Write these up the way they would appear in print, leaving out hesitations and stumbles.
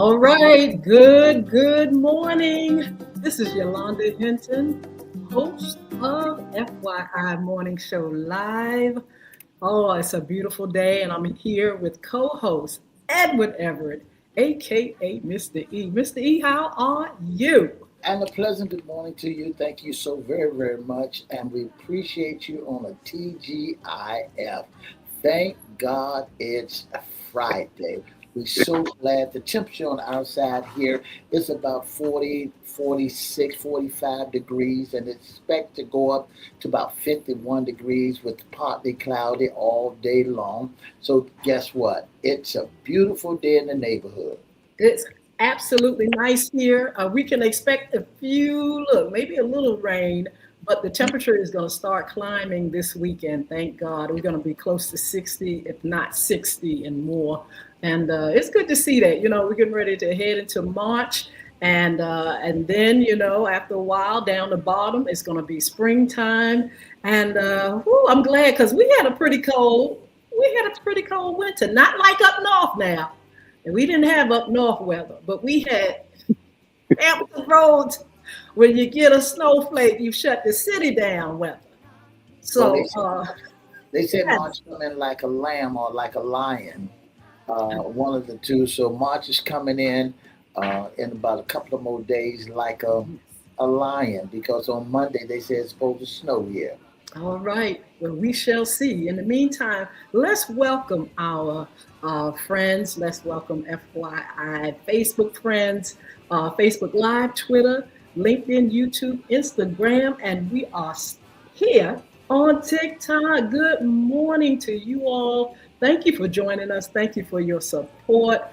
All right, good morning. This is Yolanda Hinton, host of FYI Morning Show Live. Oh, it's a beautiful day, and I'm here with co-host Edward Everett, aka Mr. E. Mr. E, how are you? And a pleasant good morning to you. Thank you so very, very much. And we appreciate you on a TGIF. Thank God it's a Friday. We're so glad the temperature on our side here is about 40, 46, 45 degrees, and it's expected to go up to about 51 degrees with partly cloudy all day long. So guess what? It's a beautiful day in the neighborhood. It's absolutely nice here. We can expect maybe a little rain, but the temperature is going to start climbing this weekend. Thank God. We're going to be close to 60, if not 60 and more. And it's good to see that. We're getting ready to head into March. And then, after a while down the bottom, it's going to be springtime. And I'm glad because we had a pretty cold winter, not like up north now. And we didn't have up north weather, but we had Hampton roads. When you get a snowflake, you shut the city down weather. Well, So, they said yes. March come in like a lamb or like a lion, one of the two. So March is coming in about a couple of more days like a lion because on Monday they said it's supposed to snow here. All right. Well, we shall see. In the meantime, let's welcome our friends. Let's welcome FYI Facebook friends, Facebook Live, Twitter, LinkedIn, YouTube, Instagram, and we are here on TikTok. Good morning to you all. Thank you for joining us. Thank you for your support.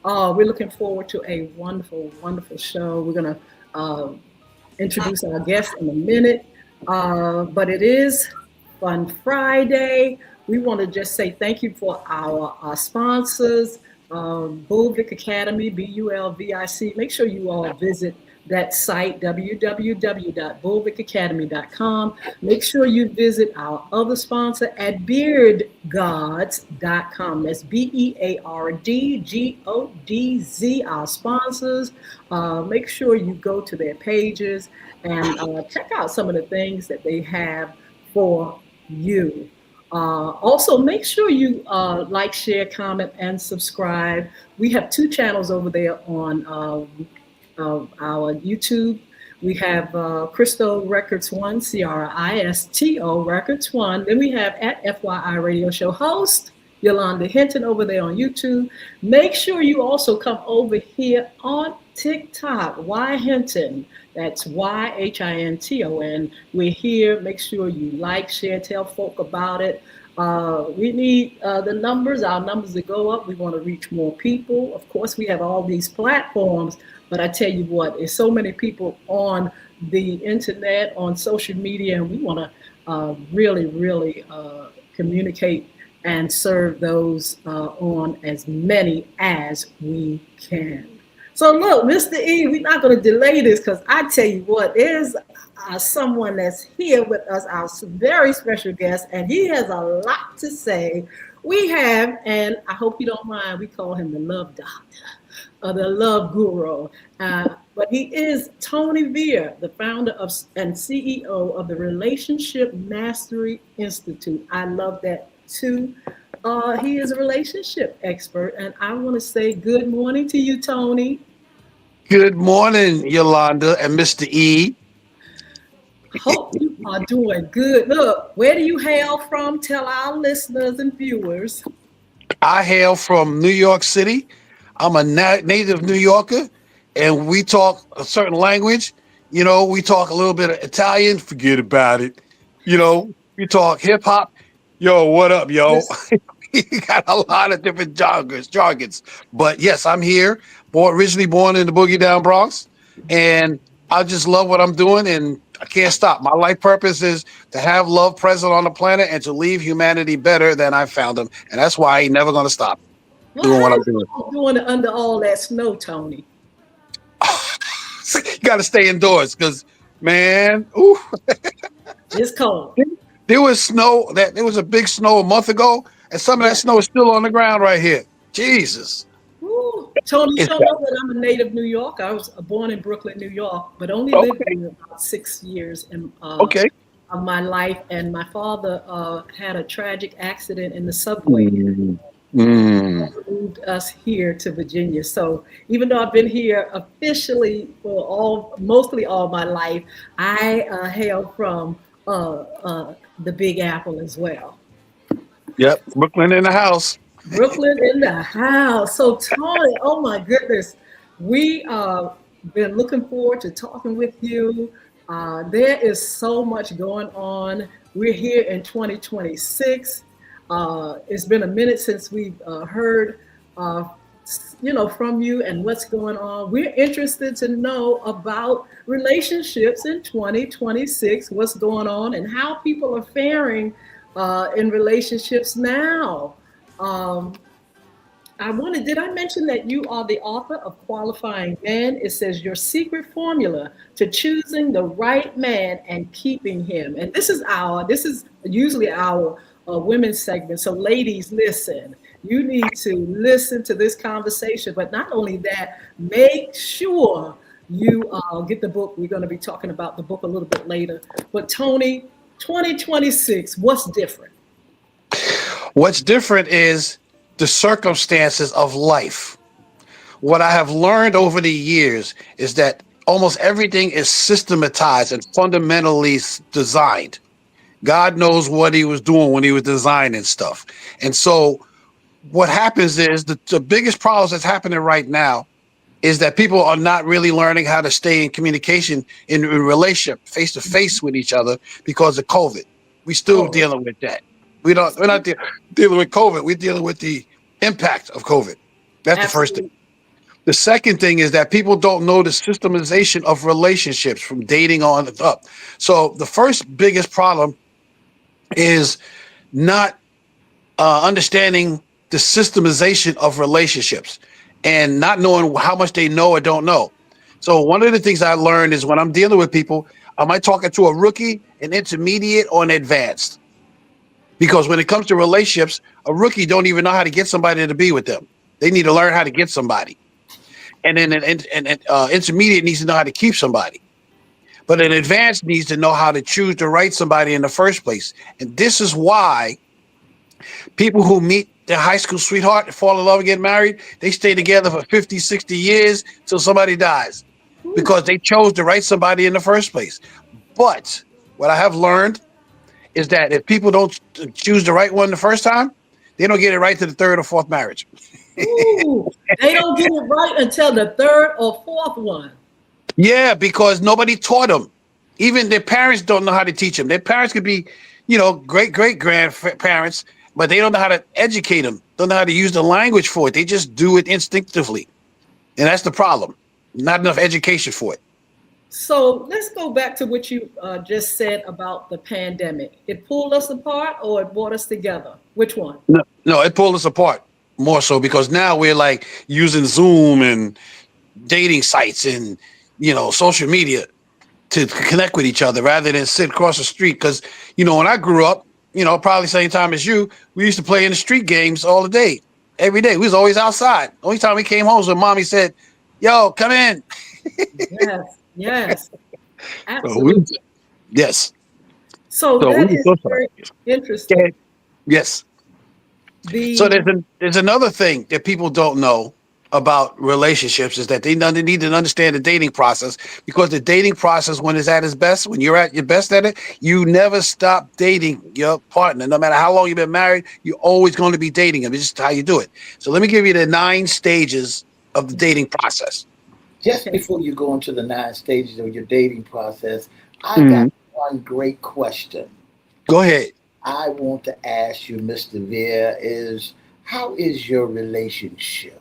We're looking forward to a wonderful, wonderful show. We're going to introduce our guest in a minute. But it is Fun Friday. We want to just say thank you for our sponsors, Bulvic Academy, BULVIC. Make sure you all visit that site, www.bulvicacademy.com. Make sure you visit our other sponsor at beardgods.com. That's BEARDGODZ, our sponsors. Make sure you go to their pages and check out some of the things that they have for you. Also, make sure you like, share, comment, and subscribe. We have two channels over there on our YouTube. We have Cristo Records 1, CRISTO Records 1. Then we have at FYI Radio Show host Yolanda Hinton over there on YouTube. Make sure you also come over here on TikTok, Y Hinton. That's YHINTON. We're here. Make sure you like, share, tell folk about it. We need the numbers, our numbers to go up. We want to reach more people. Of course, we have all these platforms, but I tell you what, there's so many people on the internet, on social media, and we want to really communicate and serve those on as many as we can. So look, Mr. E, we're not going to delay this because I tell you what, there's someone that's here with us, our very special guest, and he has a lot to say. We have, and I hope you don't mind, we call him the love doctor, or the love guru. But he is Tony Veer, the founder and CEO of the Relationship Mastery Institute. I love that too. He is a relationship expert, and I want to say good morning to you, Tony. Good morning, Yolanda and Mr. E. Hope you are doing good. Look, where do you hail from? Tell our listeners and viewers. I hail from New York City. I'm a native New Yorker, and we talk a certain language. We talk a little bit of Italian. Forget about it. We talk hip hop. Yo, what up, yo? Yes. You got a lot of different jargons. But yes, I'm here. Originally born in the Boogie Down Bronx, and I just love what I'm doing, and I can't stop. My life purpose is to have love present on the planet and to leave humanity better than I found them, and that's why I ain't never gonna stop doing what I'm doing. Doing it under all that snow, Tony? You got to stay indoors because, man, ooh. It's cold. There was snow. There was a big snow a month ago, and some of that snow is still on the ground right here. Jesus. Ooh. Tony, you It's don't know that I'm a native New York. I was born in Brooklyn, New York, but only lived okay. here about 6 years Okay. of my life. And my father had a tragic accident in the subway. Mm, mm. Moved us here to Virginia. So even though I've been here officially for mostly all my life, I hail from the Big Apple as well. Yep. Brooklyn in the house. Brooklyn in the house. So Tony, oh my goodness, we been looking forward to talking with you. There is so much going on. We're here in 2026. It's been a minute since we've heard, uh, from you and what's going on. We're interested to know about relationships in 2026, what's going on, and how people are faring in relationships now. Um, did I mention that you are the author of Qualifying Men? It says your secret formula to choosing the right man and keeping him. And this is usually our women's segment. So ladies, listen, you need to listen to this conversation, but not only that, make sure you get the book. We're going to be talking about the book a little bit later. But Tony, 2026, what's different? What's different is the circumstances of life. What I have learned over the years is that almost everything is systematized and fundamentally designed. God knows what he was doing when he was designing stuff. And so what happens is the biggest problems that's happening right now is that people are not really learning how to stay in communication in relationship face to face with each other because of COVID. We still Oh, dealing with that. We're not dealing with COVID. We're dealing with the impact of COVID. That's the first thing. absolutely. The second thing is that people don't know the systemization of relationships from dating on up. So the first biggest problem is not understanding the systemization of relationships and not knowing how much they know or don't know. So one of the things I learned is when I'm dealing with people, am I talking to a rookie, an intermediate, or an advanced? Because when it comes to relationships, a rookie don't even know how to get somebody to be with them. They need to learn how to get somebody, and then an intermediate needs to know how to keep somebody. But an advanced needs to know how to choose the right somebody in the first place. And this is why people who meet their high school sweetheart and fall in love and get married, they stay together for 50, 60 years till somebody dies Ooh. because they chose the right somebody in the first place. But what I have learned is that if people don't choose the right one the first time, they don't get it right to the third or fourth marriage. Ooh, they don't get it right until the third or fourth one. Yeah, because nobody taught them. Even their parents don't know how to teach them. Their parents could be, great grandparents, but they don't know how to educate them. Don't know how to use the language for it. They just do it instinctively, and that's the problem. Not enough education for it. So let's go back to what you just said about the pandemic. It pulled us apart or it brought us together? Which one? No, no, it pulled us apart more so because now we're like using Zoom and dating sites and social media to connect with each other rather than sit across the street. Because when I grew up, probably same time as you, we used to play in the street games all the day, every day. We was always outside. Only time we came home was when mommy said, "Yo, come in." Yes, yes, So we, absolutely. yes. So So we that were is socialized. very interesting. Yeah. Yes. So The there's another thing that people don't know about relationships is that they need to understand the dating process, because the dating process, when it's at its best, when you're at your best at it, you never stop dating your partner. No matter how long you've been married, you're always going to be dating them. It's just how you do it. So let me give you the 9 stages of the dating process. Just okay, before you go into the 9 stages of your dating process, I got Mhm. one great question Go ahead. I want to ask you, Mr. Veer, is how is your relationship?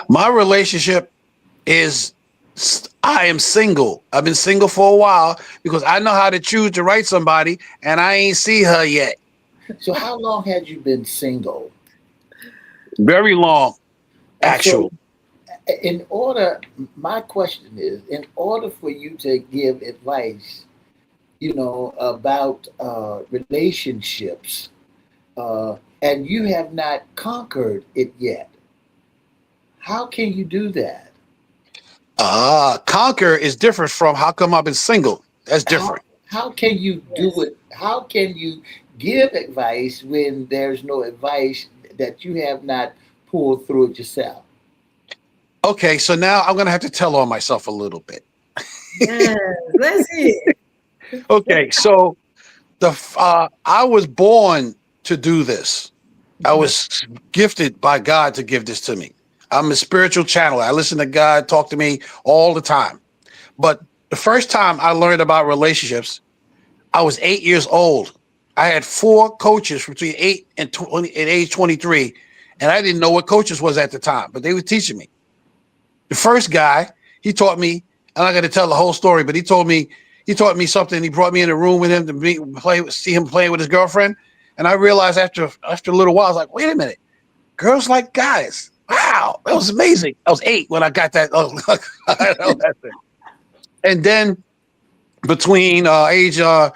My relationship is I am single. I've been single for a while because I know how to choose to write somebody, and I ain't see her yet. So how long had you been single? Very long, And so actual. in order, my question is, in order for you to give advice, about relationships, and you have not conquered it yet, How can you do that? Conquer is different from how come I've been single. That's How different. how can you do Yes. it? How can you give advice when there's no advice that you have not pulled through it yourself? Okay, so now I'm gonna have to tell on myself a little bit. Yes. Let's hear. Okay, so I was born to do this. I Mhm. was gifted by God to give this to me. I'm a spiritual channeler. I listen to God talk to me all the time. But the first time I learned about relationships, I was 8 years old. I had four coaches between 8 and 20 at age 23, and I didn't know what coaches was at the time, but they were teaching me. The first guy, he taught me. I'm not going to tell the whole story, but he taught me something. He brought me in a room with him to see him playing with his girlfriend, and I realized after a little while, I was like, wait a minute, girls like guys. Wow, that was amazing. I was 8 when I got that. Oh, I know that thing. And then between age uh,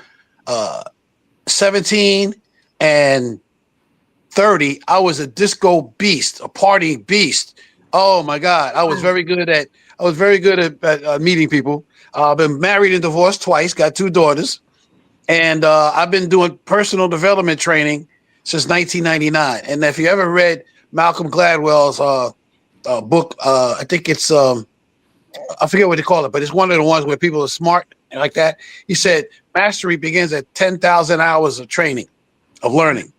17 and 30, I was a disco beast, a party beast. Oh my God. I was very good at meeting people. I've been married and divorced twice, got two daughters, and I've been doing personal development training since 1999. And if you ever read Malcolm Gladwell's book, I think it's I forget what they call it, but it's one of the ones where people are smart and like that. He said mastery begins at 10,000 hours of training, of learning.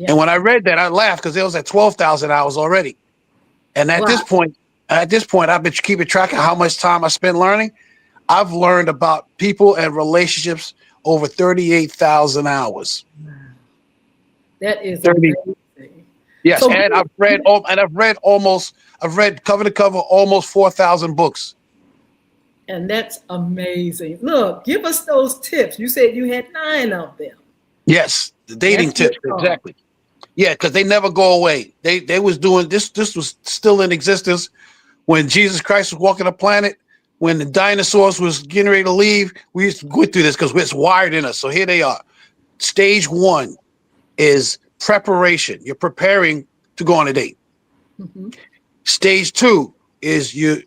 And when Yes. I read that, I laughed because it was at 12,000 hours already. And Wow. at this point, I've been keeping track of how much time I spent learning. I've learned about people and relationships over 38,000 hours. That is 30. amazing. Yes. So, And I've read cover to cover almost 4,000 books. and that's amazing. Look, give us those tips. You said you had 9 of them. Yes. The dating That's tips. good. Exactly. Yeah. Because they never go away. They was doing this. This was still in existence when Jesus Christ was walking the planet, when the dinosaurs was getting ready to leave. We used to go through this because it's wired in us. So here they are. Stage one is preparation. You're preparing to go on a date. Mhm. Stage two is you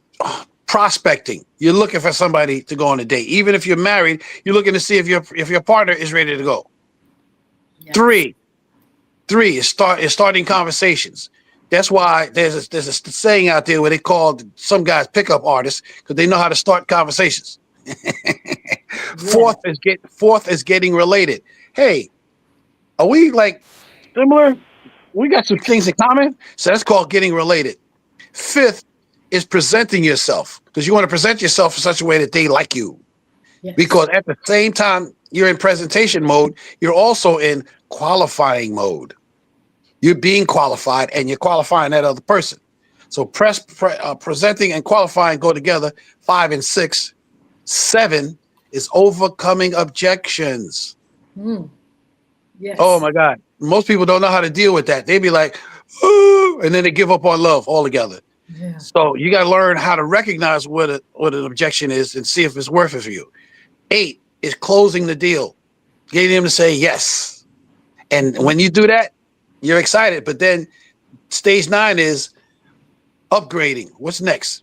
prospecting. You're looking for somebody to go on a date. Even if you're married, you're looking to see if your partner is ready to go. Yes. Three, Three is starting conversations. That's why there's a saying out there where they call some guys pickup artists because they know how to start conversations. Yes. Fourth is getting related. Hey, are we like similar? We got some things in common, so that's called getting related. Fifth is presenting yourself because you want to present yourself in such a way that they like you. Yes. Because at the same time you're in presentation mode, you're also in qualifying mode. You're being qualified and you're qualifying that other person. So presenting and qualifying go together. 5 and 6. 7 is overcoming objections. Mm. Oh Yes. my God. Most people don't know how to deal with that. They be like, "Ooh," and then they give up on love altogether. Yeah. So you got to learn how to recognize what an objection is and see if it's worth it for you. 8 is closing the deal, getting them to say yes. And Mhm. when you do that, you're excited. But then stage 9 is upgrading. What's next?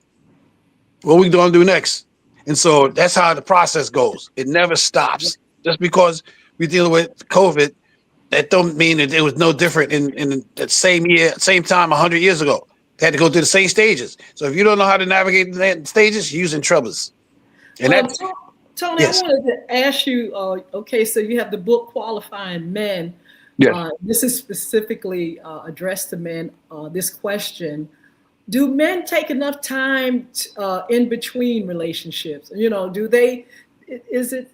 What we going to do next? And so that's how the process goes. It never stops. Just because we deal with COVID, that don't mean that it was no different in that same year, same time, 100 years ago. They had to go through the same stages. So if you don't know how to navigate the stages, you're using troubles. And Um, that's To- Tony, I yes, wanted to ask you. Okay, so you have the book Qualifying Men. yes. This is specifically addressed to men. This question: do men take enough time in between relationships? You know, do they? Is it?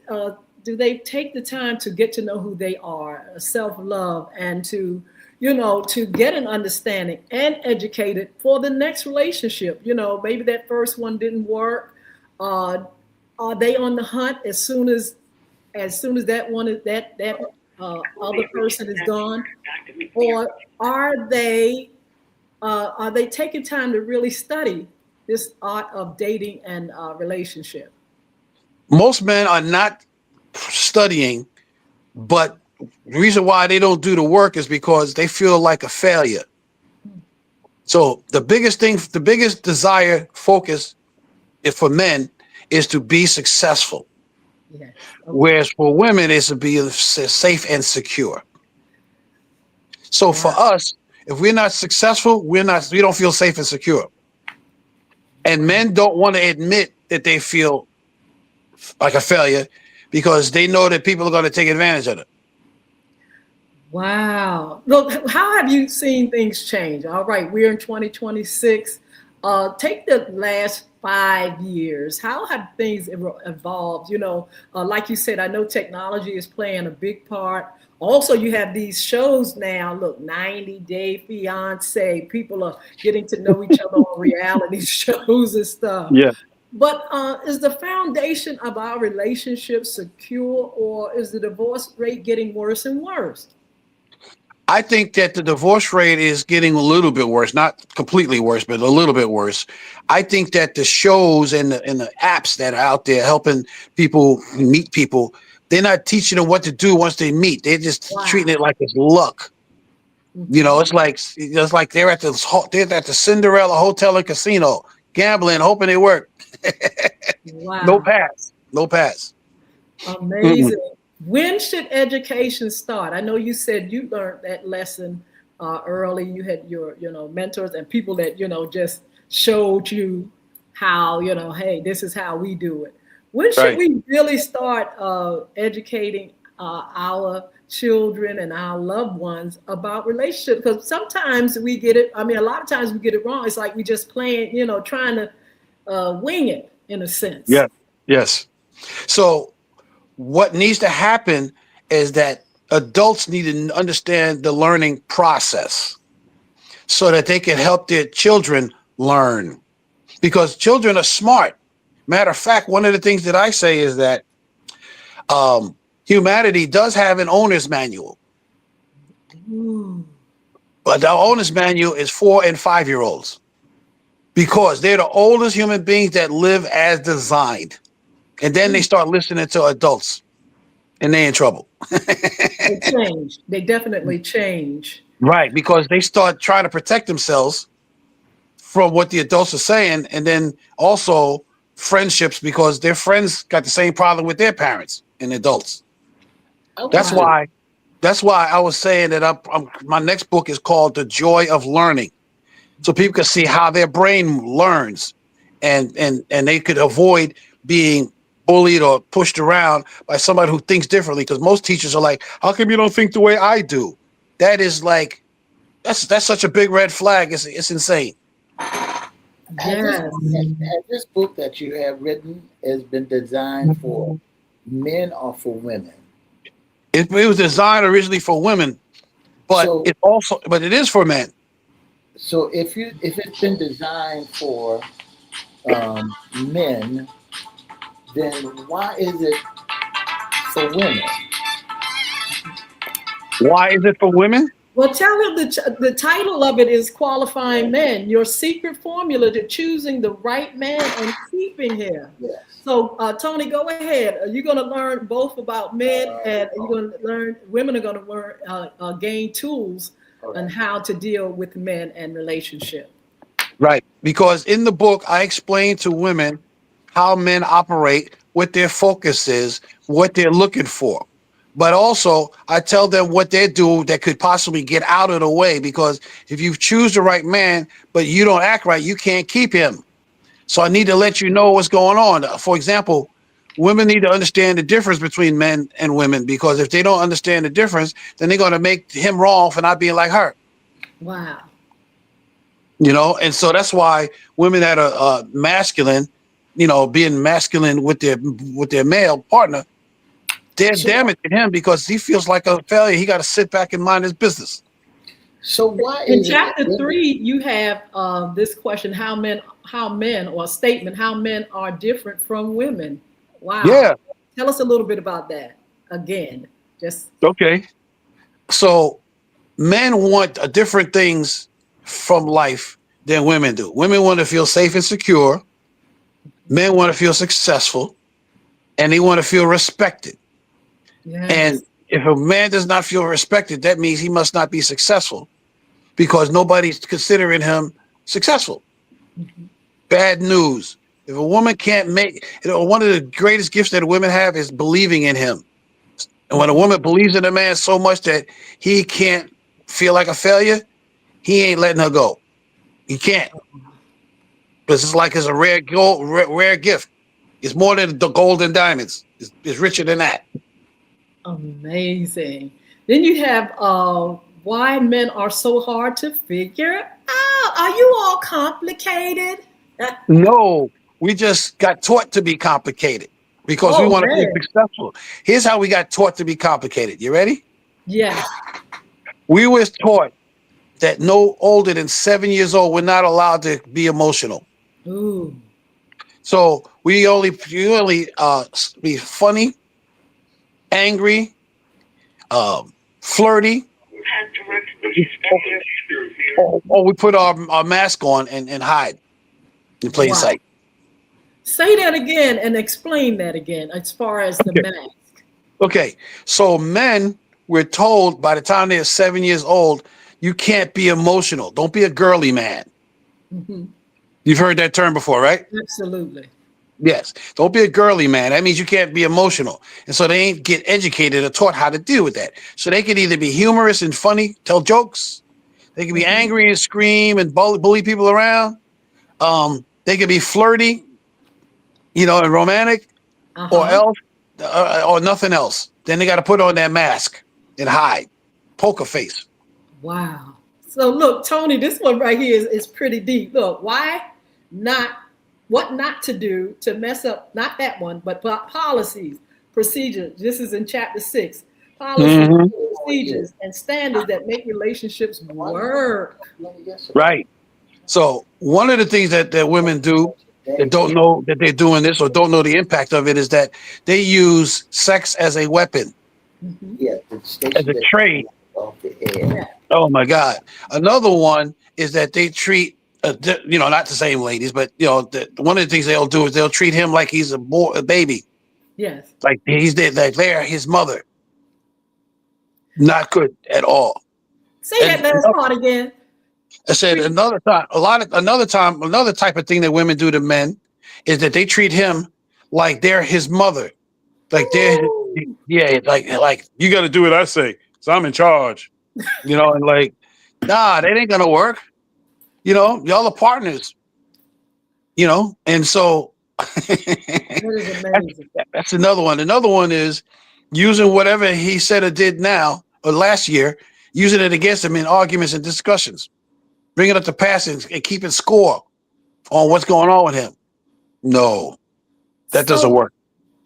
Do they take the time to get to know who they are, self love, and to, you know, to get an understanding and educated for the next relationship? You know, maybe that first one didn't work. Uh, are they on the hunt as soon as that one is that other person is gone, or are they? Are they taking time to really study this art of dating and relationship? Most men are not studying, but the reason why they don't do the work is because they feel like a failure. So the biggest desire focus is for men is to be successful, Yes. Okay. whereas for women is to be safe and secure. So for Wow. us, if we're not successful, we don't feel safe and secure. And men don't want to admit that they feel like a failure because they know that people are going to take advantage of it. Wow. Look, how have you seen things change? All right, we're in 2026. Take the last 5 years. How have things evolved? Like you said, I know technology is playing a big part. Also, you have these shows now. Look, 90 Day Fiance. People are getting to know each other on reality shows and stuff. Yeah. But is the foundation of our relationship secure, or is the divorce rate getting worse and worse? I think that the divorce rate is getting a little bit worse, not completely worse, but a little bit worse. I think that the shows and the apps that are out there helping people meet people, they're not teaching them what to do once they meet. They're just treating Wow. it like it's luck. Mhm. It's like they're at the Cinderella Hotel and Casino, gambling, hoping they work. No Wow. pass. No pass. Mm-mm. Amazing. When should education start? I know you said you learned that lesson early. You had your, mentors and people that, just showed you how, hey, this is how we do it. When should Right. we really start educating our children and our loved ones about relationships? Because sometimes we get it. I mean, a lot of times we get it wrong. It's like we just playing, trying to wing it in a sense. Yeah. Yes. So what needs to happen is that adults need to understand the learning process so that they can help their children learn because children are smart. Matter of fact, one of the things that I say is that humanity does have an owner's manual, Ooh. but the owner's manual is 4 and 5 year olds because they're the oldest human beings that live as designed. And then they start listening to adults and they're in trouble. They change. They definitely change. Right, because they start trying to protect themselves from what the adults are saying, and then also friendships because their friends got the same problem with their parents and adults. I want That's Wow. to why. That's why I was saying that my next book is called "The Joy of Learning," so people can see how their brain learns, and they could avoid being bullied or pushed around by somebody who thinks differently. Because most teachers are like, "How come you don't think the way I do?" That is like that's such a big red flag. It's insane. has this Yes. has this book that you have written has been designed for men or for women? It was designed originally for women, but So it is for men. so if it's been designed for men, then why is it for women? Why is it for women? Well, tell him the title of it is Qualifying Men, your secret formula to choosing the right man and keeping him. Yes. So, Tony, go ahead. Are you going to learn both about men and you're Oh, going to learn, women are going to learn, gain tools on correct. how to deal with men and relationship? Right. Because in the book, I explain to women how men operate, what their focus is, what they're looking for. But also, I tell them what they do that could possibly get out of the way. Because if you choose the right man, but you don't act right, you can't keep him. So I need to let you know what's going on. For example, women need to understand the difference between men and women. Because if they don't understand the difference, then they're going to make him wrong for not being like her. Wow. And so that's why women that are masculine, being masculine with their male partner, they're So damaging him because he feels like a failure. He got to sit back and mind his business. so why In is it that chapter women? 3, you have this question: how men, or statement, how men are different from women. Wow. Yeah. Tell us a little bit about that again. Just Okay. So men want different things from life than women do. Women want to feel safe and secure. Men want to feel successful, and they want to feel respected. And yes. if a man does not feel respected, that means he must not be successful because nobody's considering him successful. Mhm. Bad news. If a woman can't make, one of the greatest gifts that women have is believing in him. And when a Mhm. woman believes in a man so much that he can't feel like a failure, he ain't letting her go. He can't. Because it's like it's a rare gold, rare gift. It's more than the gold and diamonds. It's richer than that. Amazing. Then you have why men are so hard to figure out. Are you all complicated? No, we just got taught to be complicated because we Oh want to be man. successful. Here's how we got taught to be complicated. You ready? Yes. We was taught that no older than 7 years old, we're not allowed to be emotional. Ooh. So you only be funny, angry, flirty, or we put our mask on and hide in plain Wow. sight. Say that again and explain that again as far as the Okay. mask. Okay. So men, we're told by the time they're 7 years old, you can't be emotional. Don't be a girly man. Hmm. You've heard that term before, right? Absolutely. Yes. Don't be a girly man. That means you can't be emotional. And so they ain't get educated or taught how to deal with that. So they can either be humorous and funny, tell jokes. They can be Hmm. angry and scream and bully people around. They can be flirty, and romantic, or Uh-huh. else, or nothing else. Then they got to put on their mask and hide, poker face. Wow. So look, Tony, this one right here is pretty deep. Look, why not, what not to do to mess up, not that one, but policies, procedures. This is in chapter 6. Policies, Hmm. Oh, yeah. procedures, and standards that make relationships work. Right. So one of the things that women do that don't know that they're doing this or don't know the impact of it is that they use sex as a weapon, Hmm. Yeah, the as station a that trade. off the air. Yeah. Oh my God. Another one is that they treat, not the same ladies, but one of the things they'll do is they'll treat him like he's a baby, Yes. like like they're his mother. Not good at all. Say that And last part again. I said Treat. another time, another type of thing that women do to men is that they treat him like they're his mother. Like they're, Ooh. yeah, like you got to do what I say, so I'm in charge. And like, nah, that ain't gonna work. Y'all are partners. And so That is amazing. that's another one. Another one is using whatever he said or did now or last year, using it against him in arguments and discussions, bringing up the past and keeping score on what's going on with him. No, that doesn't So, work.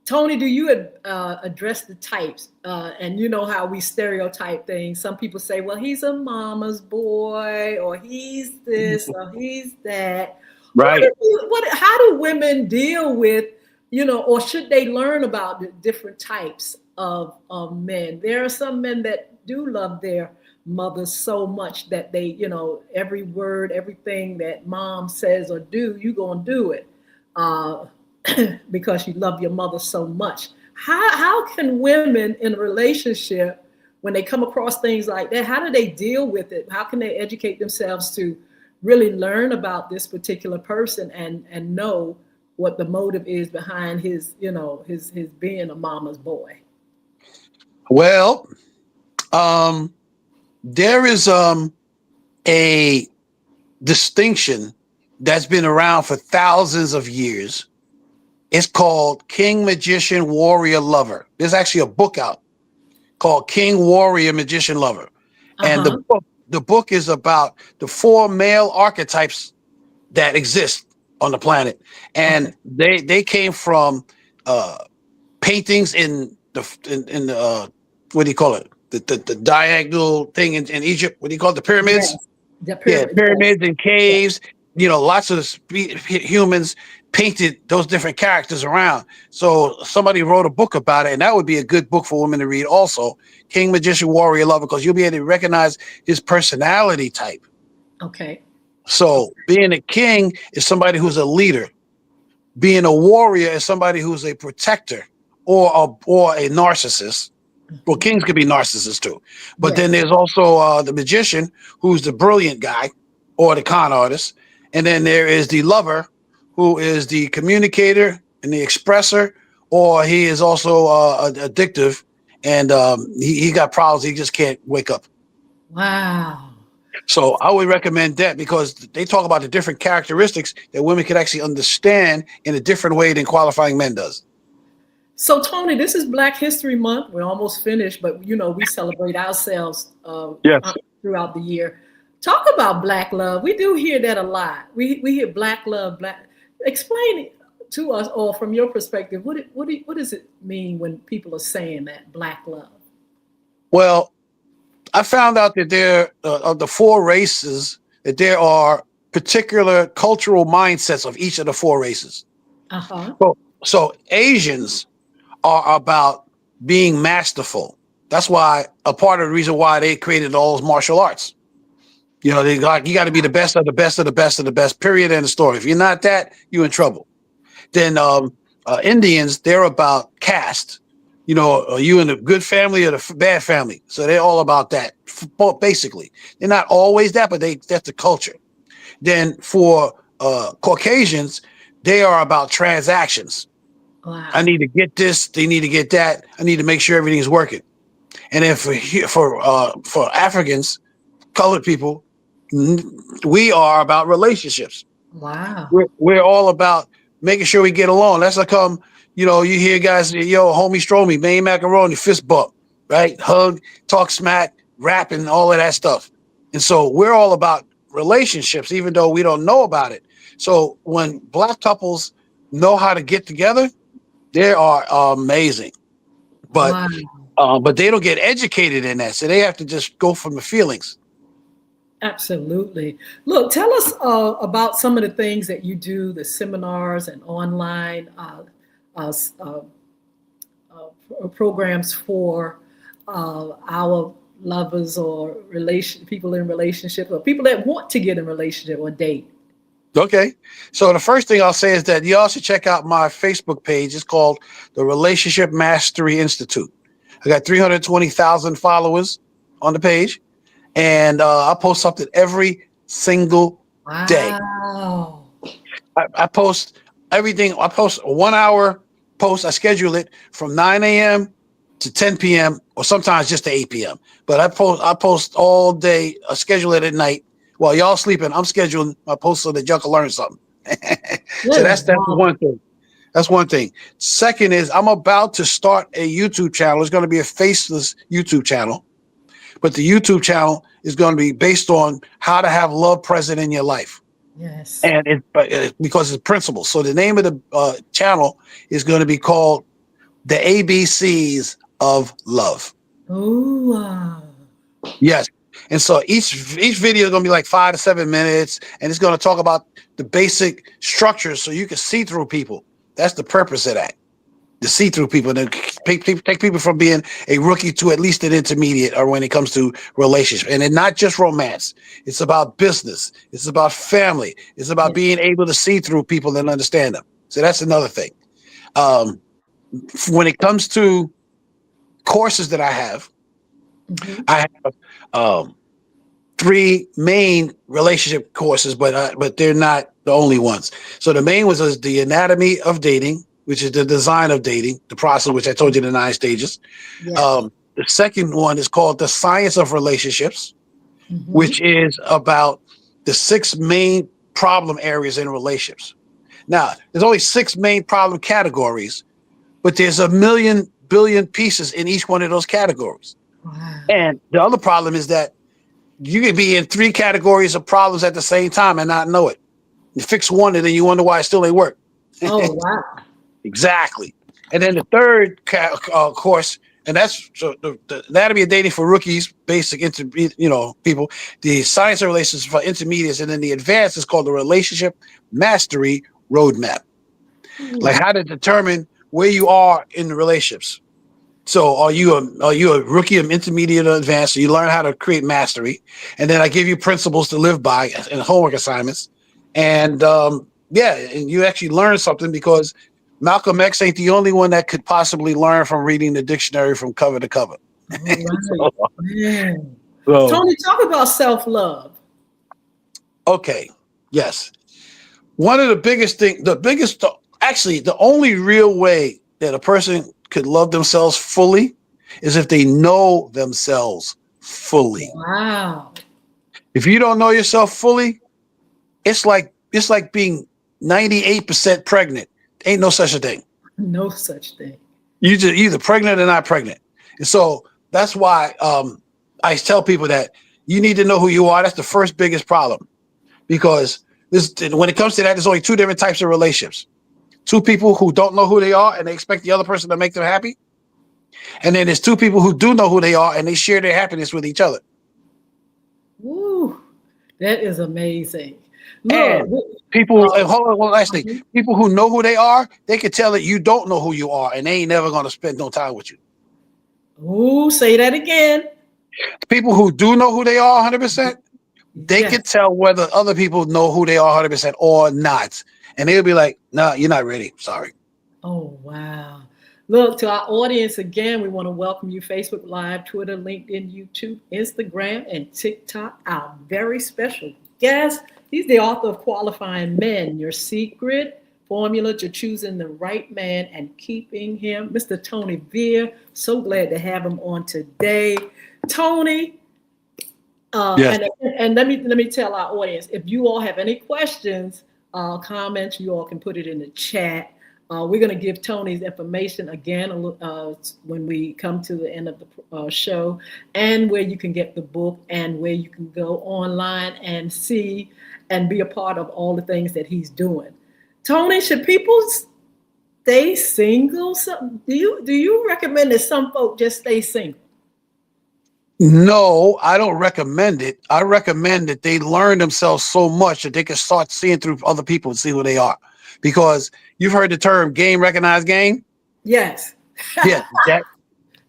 Tony, do you address the types? And you know how we stereotype things. Some people say, well, he's a mama's boy, or he's this, or he's that. Right. How do women deal with, or should they learn about the different types of men? There are some men that do love their mothers so much that they, every word, everything that mom says or do, you gonna do it. Uh, because you love your mother so much. How can women in a relationship, when they come across things like that, how do they deal with it? How can they educate themselves to really learn about this particular person and know what the motive is behind his being a mama's boy? Well, um, there is a distinction that's been around for thousands of years. It's called King, Magician, Warrior, Lover. There's actually a book out called King, Warrior, Magician, Lover. And Uh-huh. the book is about the four male archetypes that exist on the planet. Okay. And they came from uh, paintings in the what do you call it? The diagonal thing in Egypt. What do you call it? The pyramids? Yes. The Yeah, pyramid. Yes. pyramids and Yes. caves. Lots of humans painted those different characters around. So somebody wrote a book about it, and that would be a good book for women to read. Also, King, Magician, Warrior, Lover, because you'll be able to recognize his personality type. Okay. So being a king is somebody who's a leader. Being a warrior is somebody who's a protector or a narcissist. Well, Mhm. kings could be narcissists too. But then Yes. there's also the magician, who's the brilliant guy or the con artist. And then there is the lover, who is the communicator and the expresser, or he is also addictive, and he got problems. He just can't wake up. Wow. So I would recommend that because they talk about the different characteristics that women can actually understand in a different way than qualifying men does. So, Tony, this is Black History Month. We're almost finished, but we celebrate ourselves Yes. throughout the year. Talk about Black love. We do hear that a lot. We hear Black love. Black. Explain it to us, or from your perspective, what does it mean when people are saying that Black love? Well, I found out that there of the four races that there are particular cultural mindsets of each of the four races. Uh-huh. So Asians are about being masterful. That's why a part of the reason why they created all those martial arts. You know, you got to be the best of the best of the best of the best. Period. End of story. If you're not that, you're in trouble. Then Indians, they're about caste. You know, are you in a good family or the bad family? So they're all about that. Basically, they're not always that, but that's the culture. Then for Caucasians, they are about transactions. Wow. I need to get this. They need to get that. I need to make sure everything's working. And then for Africans, colored people, we are about relationships. Wow. We're all about making sure we get along. That's like you hear guys, yo, homie, stromy, main macaroni, fist bump, right? Hug, talk smack, rapping, all of that stuff. And so we're all about relationships, even though we don't know about it. So when Black couples know how to get together, they are amazing. But but they don't get educated in that, so they have to just go from the feelings. Absolutely. Look, tell us about some of the things that you do, the seminars and online programs for our lovers or people in relationships or people that want to get in relationship or date. Okay. So the first thing I'll say is that you also check out my Facebook page. It's called the Relationship Mastery Institute. I got 320,000 followers on the page, and I post something every single day. Wow. I post everything. I post a 1 hour post. I schedule it from 9 a.m. to 10 p.m. or sometimes just to 8 p.m. But I post all day. I schedule it at night. While y'all sleeping, I'm scheduling my post so that y'all can learn something. So that's one thing. That's one thing. Second is I'm about to start a YouTube channel. It's going to be a faceless YouTube channel, but the YouTube channel is going to be based on how to have love present in your life. Yes. And because it's principles. So the name of the channel is going to be called The ABCs of Love. Oh. Yes. And so each video is going to be like 5 to 7 minutes, and it's going to talk about the basic structures so you can see through people. That's the purpose of that, to see through people and take people from being a rookie to at least an intermediate, or when it comes to relationship. And it's not just romance. It's about business. It's about family. It's about being able to see through people and understand them. So that's another thing. When it comes to courses that I have, I have 3 main relationship courses, but they're not the only ones. So the main was the anatomy of dating, which is the design of dating, the process, which I told you, the 9 stages. Yes. The second one is called the science of relationships, which is about the 6 main problem areas in relationships. Now, there's only 6 main problem categories, but there's a billion pieces in each one of those categories. Wow. And the other problem is that you can be in 3 categories of problems at the same time and not know it. You fix one and then you wonder why it still ain't work. Oh, wow. Exactly. And then the third course, and that's the anatomy of dating for rookies, basic people, the science of relationships for intermediates, and then the advanced is called the Relationship Mastery Roadmap. Like how to determine where you are in the relationships. So are you a rookie, an intermediate, or advanced? So you learn how to create mastery, and then I give you principles to live by and homework assignments, and and you actually learn something, because Malcolm X ain't the only one that could possibly learn from reading the dictionary from cover to cover. Right. So, Tony, talk about self-love. Okay. Yes. One of the biggest thing, actually, the only real way that a person could love themselves fully is if they know themselves fully. Wow. If you don't know yourself fully, it's like being 98% pregnant. Ain't no such a thing. No such thing. You just either pregnant or not pregnant. And so that's why I tell people that you need to know who you are. That's the first biggest problem. Because when it comes to that, there's only two different types of relationships. Two people who don't know who they are and they expect the other person to make them happy. And then there's two people who do know who they are and they share their happiness with each other. Woo. That is amazing. Look, And people, and hold on one last thing. mhm. People who know who they are, they can tell that you don't know who you are and they ain't never going to spend no time with you. Ooh, say that again. People who do know who they are 100%, they Yes. can tell whether other people know who they are 100% or not. And they'll be like, no, you're not ready. Sorry. Oh, wow. Look, to our audience again, we want to welcome you Facebook Live, Twitter, LinkedIn, YouTube, Instagram, and TikTok. Our very special guest. He's the author of Qualifying Men, Your Secret Formula to Choosing the Right Man and Keeping Him, Mr. Tony Veer. So glad to have him on today. Tony, Yes. and let me tell our audience, if you all have any questions, comments, you all can put it in the chat. We're going to give Tony's information again when we come to the end of the show, and where you can get the book and where you can go online and see and be a part of all the things that he's doing. Tony, should people stay single? So, do you recommend that some folk just stay single? No, I don't recommend it. I recommend that they learn themselves so much that they can start seeing through other people and see who they are. Because you've heard the term game recognized game. Yes. Yeah,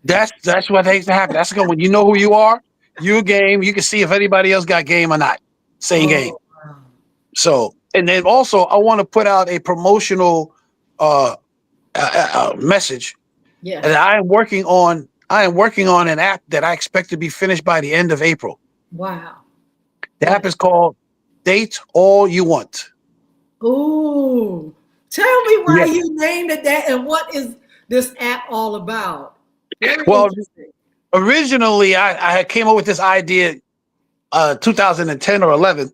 that's what needs to happen. That's when you know who you are, you game, you can see if anybody else got game or not. Same game. Wow. So, and then also I want to put out a promotional message. Yes. And I am working on an app that I expect to be finished by the end of April. Wow. The app is called Date All You Want. Ooh. Tell me why Yeah. you named it that and what is this app all about? Very Well, interesting. originally I came up with this idea 2010 or 11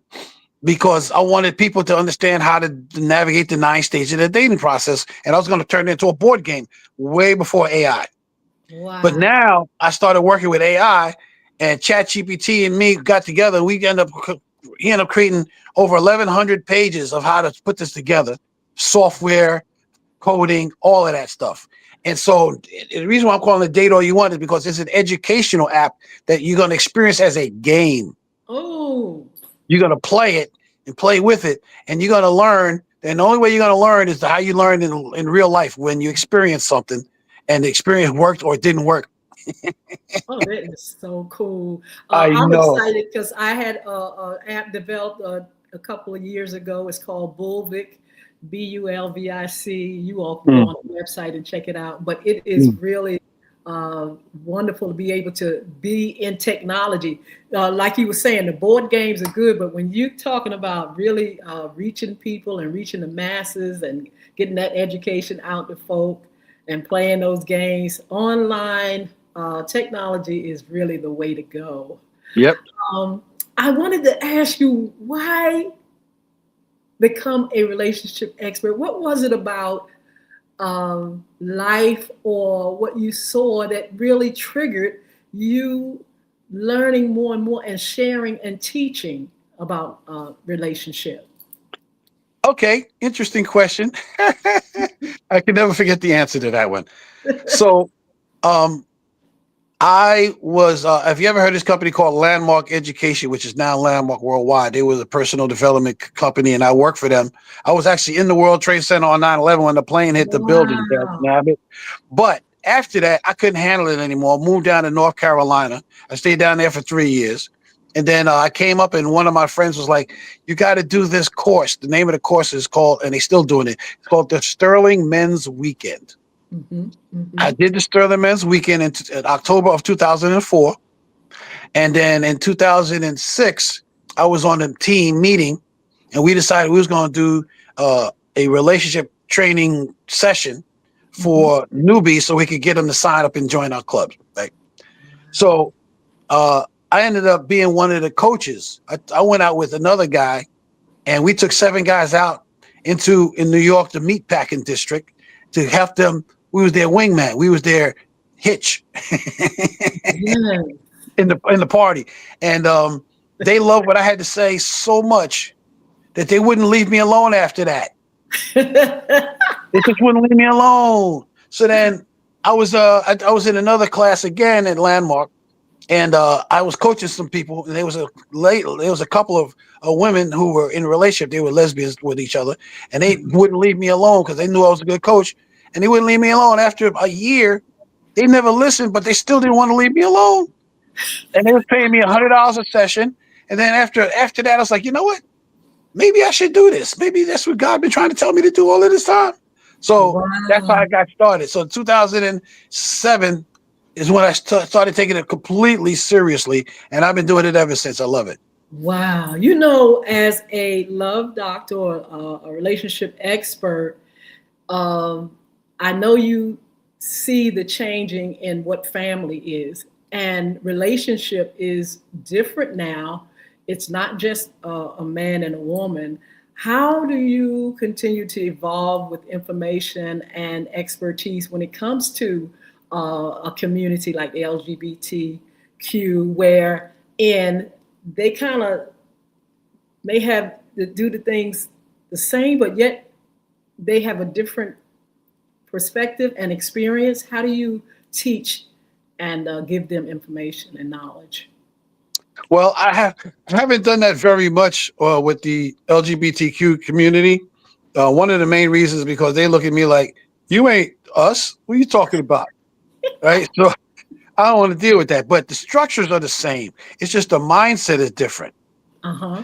because I wanted people to understand how to navigate the 9 stages of the dating process. And I was going to turn it into a board game way before AI. Wow. But now I started working with AI, and ChatGPT and me got together. And he ended up creating over 1,100 pages of how to put this together, software, coding, all of that stuff. And so the reason why I'm calling it Date All You Want is because it's an educational app that you're going to experience as a game. Oh. You're going to play it and play with it, and you're going to learn. And the only way you're going to learn is how you learn in real life when you experience something. And the experience worked or it didn't work. Oh, that is so cool. I I'm know. excited because I had an app developed a couple of years ago. It's called Bulvic, Bulvic. You all can go on the website and check it out. But it is really wonderful to be able to be in technology. Like you were saying, the board games are good, but when you're talking about really reaching people and reaching the masses and getting that education out to folk, and playing those games online, technology is really the way to go. Yep. I wanted to ask you, why become a relationship expert? What was it about life or what you saw that really triggered you learning more and more and sharing and teaching about relationship? Okay, interesting question. I can never forget the answer to that one. So, I was. Have you ever heard of this company called Landmark Education, which is now Landmark Worldwide? They were a personal development company, and I worked for them. I was actually in the World Trade Center on 9/11 when the plane hit the building. But after that, I couldn't handle it anymore. Moved down to North Carolina. I stayed down there for 3 years. And then I came up and one of my friends was like, you got to do this course. The name of the course is called, and they're still doing it, it's called the Sterling Men's Weekend. Mm-hmm, mm-hmm. I did the Sterling Men's Weekend in October of 2004. And then in 2006, I was on a team meeting, and we decided we was going to do a relationship training session Mhm. for newbies so we could get them to sign up and join our clubs. Right. So I ended up being one of the coaches. I went out with another guy, and we took 7 guys out in New York, the meatpacking district, to help them. We was their wingman. We was their hitch Yes. in the party, and they loved what I had to say so much that they wouldn't leave me alone after that. They just wouldn't leave me alone. So then I was in another class again at Landmark, and I was coaching some people, and there was a couple of women who were in a relationship. They were lesbians with each other, and they wouldn't leave me alone because they knew I was a good coach, and they wouldn't leave me alone. After a year, they never listened, but they still didn't want to leave me alone, and they was paying me $100 a session. And then after that, I was like, you know what? Maybe I should do this. Maybe that's what God been trying to tell me to do all of this time. So that's how Wow. I got started. So 2007 is when I started taking it completely seriously, and I've been doing it ever since. I love it. Wow. You know, as a love doctor or a relationship expert, um, I know you see the changing in what family is, and relationship is different now. It's not just a man and a woman. How do you continue to evolve with information and expertise when it comes to a community like the LGBTQ, where in they kind of may have to do the things the same, but yet they have a different perspective and experience? How do you teach and give them information and knowledge? Well, I haven't done that very much with the LGBTQ community. One of the main reasons is because they look at me like, you ain't us. What are you talking about? Right. So I don't want to deal with that. But the structures are the same. It's just the mindset is different. Uh huh.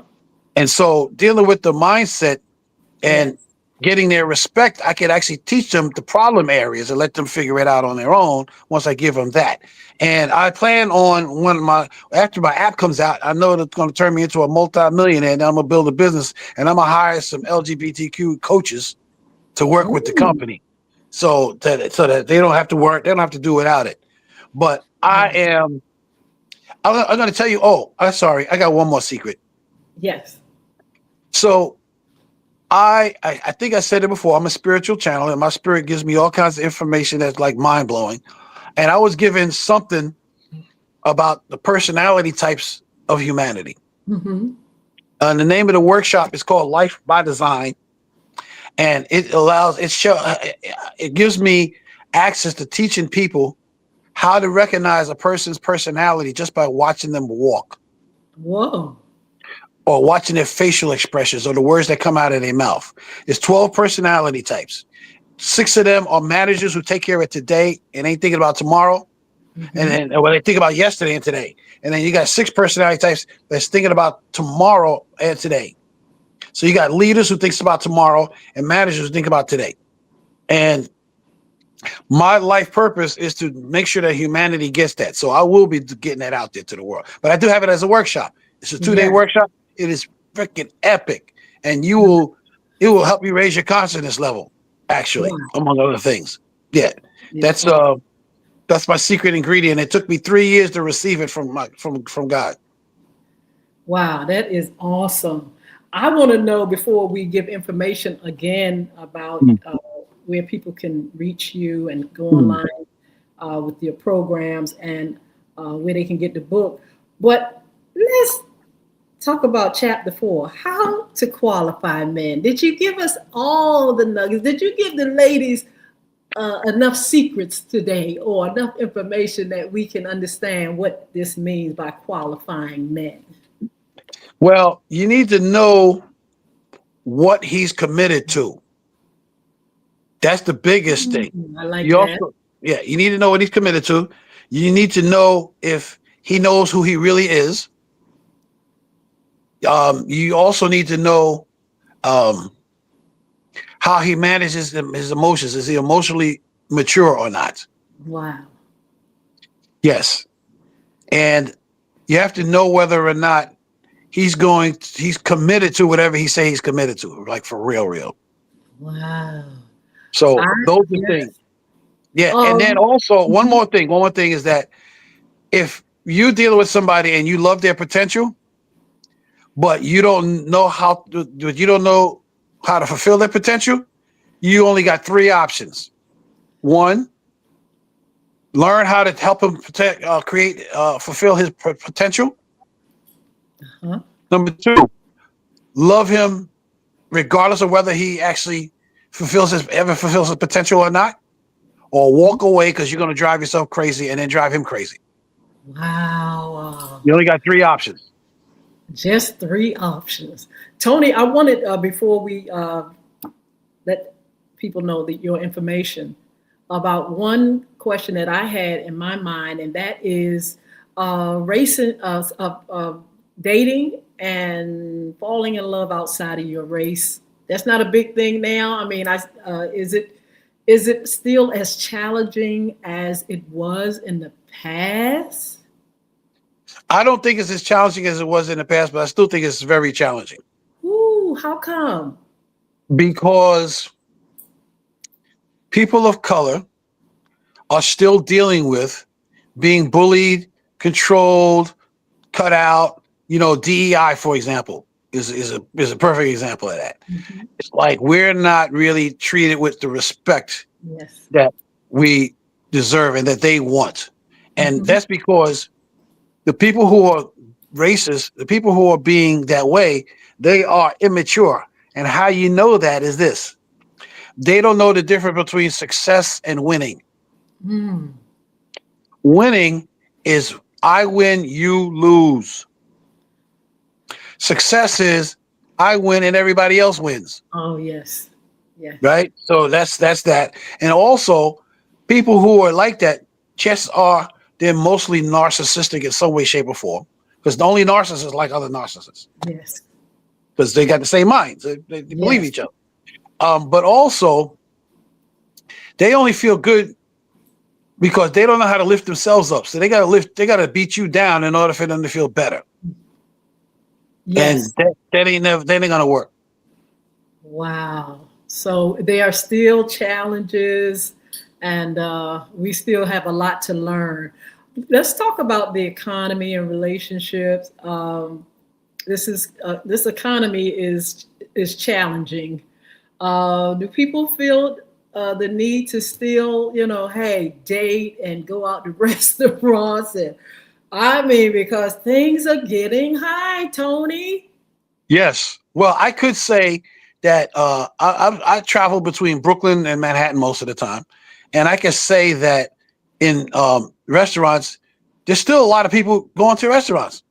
And so dealing with the mindset and Yes. getting their respect, I could actually teach them the problem areas and let them figure it out on their own once I give them that. And I plan on after my app comes out, I know it's going to turn me into a multi-millionaire. Now I'm going to build a business, and I'm going to hire some LGBTQ coaches to work with the Ooh. company so that they don't have to work. They don't have to do without it. But Wow. I'm going to tell you, oh, I'm sorry. I got one more secret. Yes. So I think I said it before. I'm a spiritual channel, and my spirit gives me all kinds of information that's like mind blowing. And I was given something about the personality types of humanity. Mm-hmm. And the name of the workshop is called Life by Design, and it gives me access to teaching people how to recognize a person's personality just by watching them walk Whoa. or watching their facial expressions or the words that come out of their mouth. There's 12 personality types. 6 of them are managers who take care of today and ain't thinking about tomorrow. And Mm-hmm. then well, they think about yesterday and today. And then you got 6 personality types that's thinking about tomorrow and today. So you got leaders who thinks about tomorrow and managers who think about today. And my life purpose is to make sure that humanity gets that. So I will be getting that out there to the world. But I do have it as a workshop. It's a 2-day Yes. workshop. It is freaking epic. And it will help you raise your consciousness level, actually, Wow. among other things. Yeah. It's That's that's my secret ingredient. It took me 3 years to receive it from God. Wow, that is awesome. I want to know before we give information again about where people can reach you and go Mm. online with your programs and where they can get the book. But let's talk about chapter 4, how to qualify men. Did you give us all the nuggets? Did you give the ladies enough secrets today or enough information that we can understand what this means by qualifying men? Well, you need to know what he's committed to. That's the biggest thing. I like You that. also, yeah, you need to know what he's committed to. You need to know if he knows who he really is. You also need to know um, how he manages his emotions. Is he emotionally mature or not? Wow. Yes. And you have to know whether or not he's committed to whatever he say he's committed to, like for real, real. Wow. I, So those are things. yes. Yeah. And then Um, also mhm. one more thing is that if you dealing with somebody and you love their potential, but you don't know how to fulfill their potential, you only got three options. One, learn how to help him fulfill his potential. Huh? Number two, love him regardless of whether he actually ever fulfills his potential or not, or walk away because you're going to drive yourself crazy and then drive him crazy. Wow. You only got three options. Just three options. Tony, I wanted, before we let people know that your information, about one question that I had in my mind, and that is racing, dating and falling in love outside of your race. That's not a big thing now. I mean, is it still as challenging as it was in the past? I don't think it's as challenging as it was in the past, but I still think it's very challenging Ooh, how come? because people of color are still dealing with being bullied, controlled, cut out. DEI, for example, is a perfect example of that. Mhm. It's like we're not really treated with the respect Yes. that we deserve and that they want. And Mhm. that's because the people who are racist, the people who are being that way, they are immature. And how you know that is this: they don't know the difference between success and winning. Mm. Winning is I win, you lose. Success is I win and everybody else wins. Oh, yes. Yes. Right? So that's that. And also, people who are like that, they're mostly narcissistic in some way, shape, or form. Because the only narcissists like other narcissists. Yes. Because they got the same minds. They believe Yes. each other. But also, they only feel good because they don't know how to lift themselves up. So they gotta beat you down in order for them to feel better. Yes. And that ain't gonna work. Wow. So there are still challenges, and we still have a lot to learn. Let's talk about the economy and relationships. This economy is challenging. Do people feel the need to still, hey, date and go out to restaurants? And I mean, because things are getting high, Tony. Yes. Well, I could say that I travel between Brooklyn and Manhattan most of the time, and I can say that in restaurants, there's still a lot of people going to restaurants.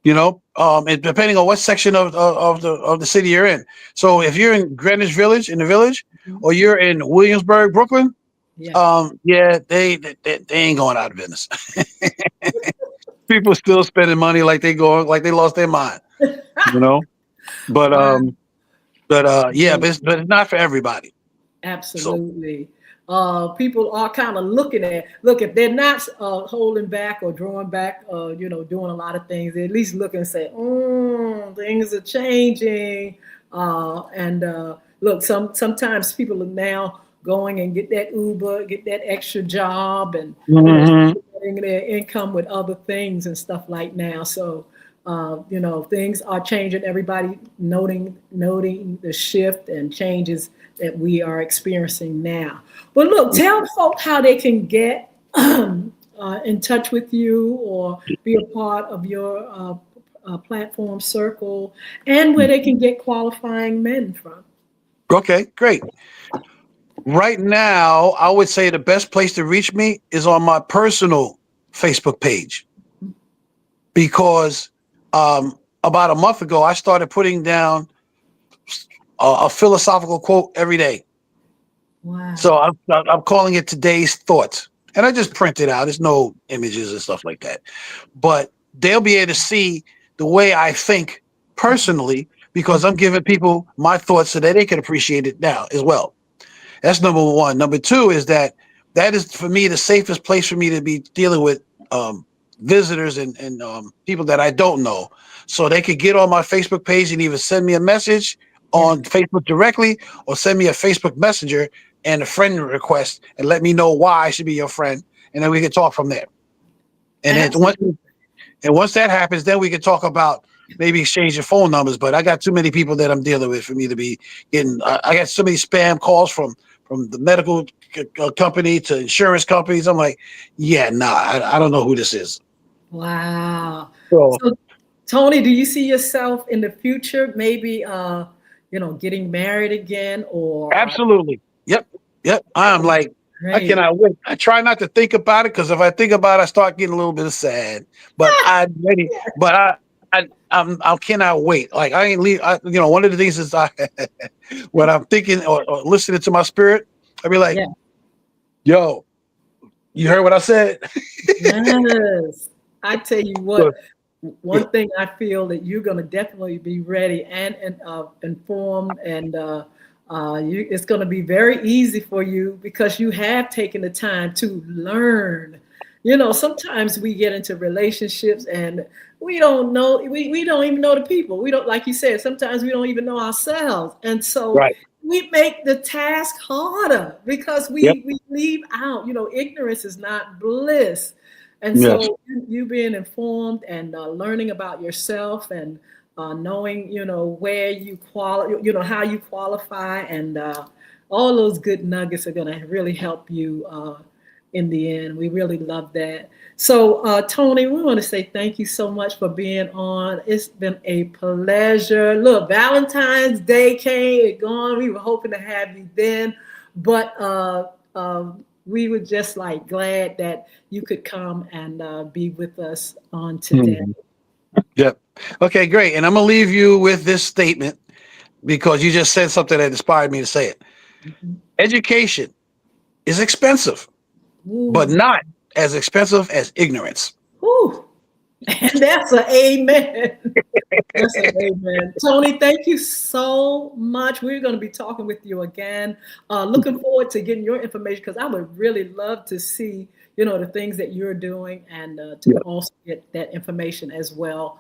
And depending on what section of the city you're in. So if you're in Greenwich Village, in the Village, Mhm. or you're in Williamsburg, Brooklyn, Yeah. yeah, they ain't going out of business. People still spending money like they lost their mind. You know, but Wow. yeah, but it's not for everybody. So Absolutely. People are kind of looking at, look, if they're not holding back or drawing back, doing a lot of things, they at least look and say, things are changing. And look, sometimes people are now going and get that Uber, get that extra job, and mhm. getting their income with other things and stuff like now. So things are changing. Everybody noting the shift and changes that we are experiencing now. But look, tell folk how they can get in touch with you or be a part of your platform circle, and where they can get qualifying men from. Okay, great. Right now, I would say the best place to reach me is on my personal Facebook page because about a month ago, I started putting down a philosophical quote every day. So Wow. I'm calling it today's thoughts. And I just print it out. There's no images and stuff like that. But they'll be able to see the way I think personally because I'm giving people my thoughts so that they can appreciate it now as well. That's number one. Number two is that is for me the safest place for me to be dealing with visitors and people that I don't know, so they could get on my Facebook page and either send me a message Yeah. on Facebook directly or send me a Facebook messenger and a friend request and let me know why I should be your friend, and then we can talk from there. And then Absolutely. once that happens, then we can talk about maybe exchanging phone numbers. But I got too many people that I'm dealing with for me to be getting. I got so many spam calls from the medical company to insurance companies. I'm like, yeah, nah, I don't know who this is. Wow. So So, Tony, do you see yourself in the future, maybe, getting married again, or absolutely, yep, yep. that I'm would be like, I great. cannot wait. I try not to think about it because if I think about it, I start getting a little bit sad. But I'm ready. But I cannot wait. Like I ain't leave. One of the things is I when I'm thinking or listening to my spirit, I be like, Yeah. yo, you heard what I said? Yes. I tell you So, what, yeah, one thing I feel that you're going to definitely be ready and informed, and it's going to be very easy for you because you have taken the time to learn. Sometimes we get into relationships and we don't know, we don't even know the people. We don't, like you said, sometimes we don't even know ourselves. And so right. we make the task harder because Yep. we leave out, ignorance is not bliss. And Yes. so you being informed and learning about yourself and knowing, where you how you qualify, and all those good nuggets are going to really help you in the end. We really love that. So, Tony, we want to say thank you so much for being on. It's been a pleasure. Look, Valentine's Day came and gone. We were hoping to have you then, but we were just like glad that you could come and be with us on today. Mhm. Yep. Okay, great. And I'm gonna leave you with this statement because you just said something that inspired me to say it. Mhm. Education is expensive, but Ooh, not as expensive as ignorance. ooh. And that's an amen. That's an amen. Tony, thank you so much. We're going to be talking with you again. Looking forward to getting your information because I would really love to see, the things that you're doing, and to Yeah. also get that information as well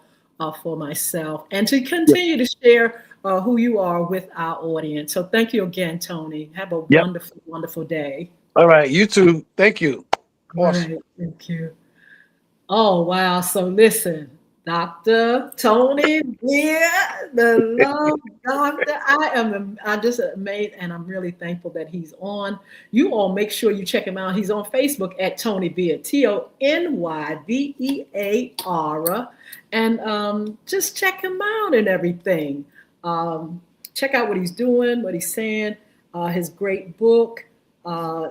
for myself, and to Yep. continue to share who you are with our audience. So thank you again, Tony. Have a Yep. wonderful, wonderful day. All right. You too. Thank you. All Awesome. right. Thank you. Oh, wow. So listen, Dr. Tony, yeah, the love doctor. I just amazed, and I'm really thankful that he's on. You all make sure you check him out. He's on Facebook at Tony Vea, TonyVear. And just check him out and everything. Check out what he's doing, what he's saying, his great book,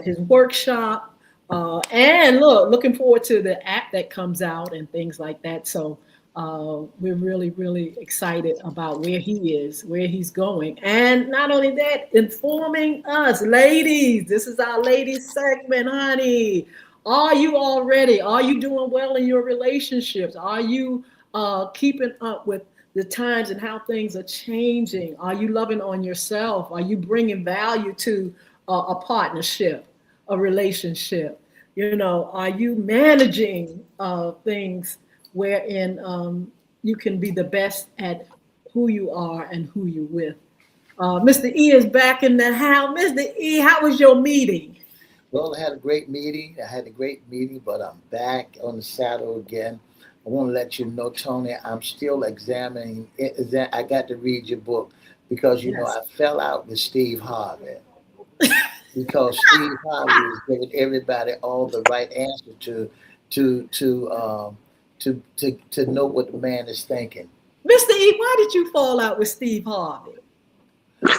his workshop. And looking forward to the app that comes out and things like that. So we're really, really excited about where he is, where he's going. And not only that, informing us, ladies. This is our ladies segment, honey. Are you all ready? Are you doing well in your relationships? Are you keeping up with the times and how things are changing? Are you loving on yourself? Are you bringing value to a partnership, a relationship? Are you managing things wherein you can be the best at who you are and who you're with? Mr. E is back in the house. Mr. E, how was your meeting? Well, I had a great meeting. I had a great meeting, but I'm back on the saddle again. I want to let you know, Tony, I'm still examining. I got to read your book because, Yes. I fell out with Steve Harvey because Steve Harvey was giving everybody all the right answer to to um, to know what the man is thinking. Mr. E, why did you fall out with Steve Harvey?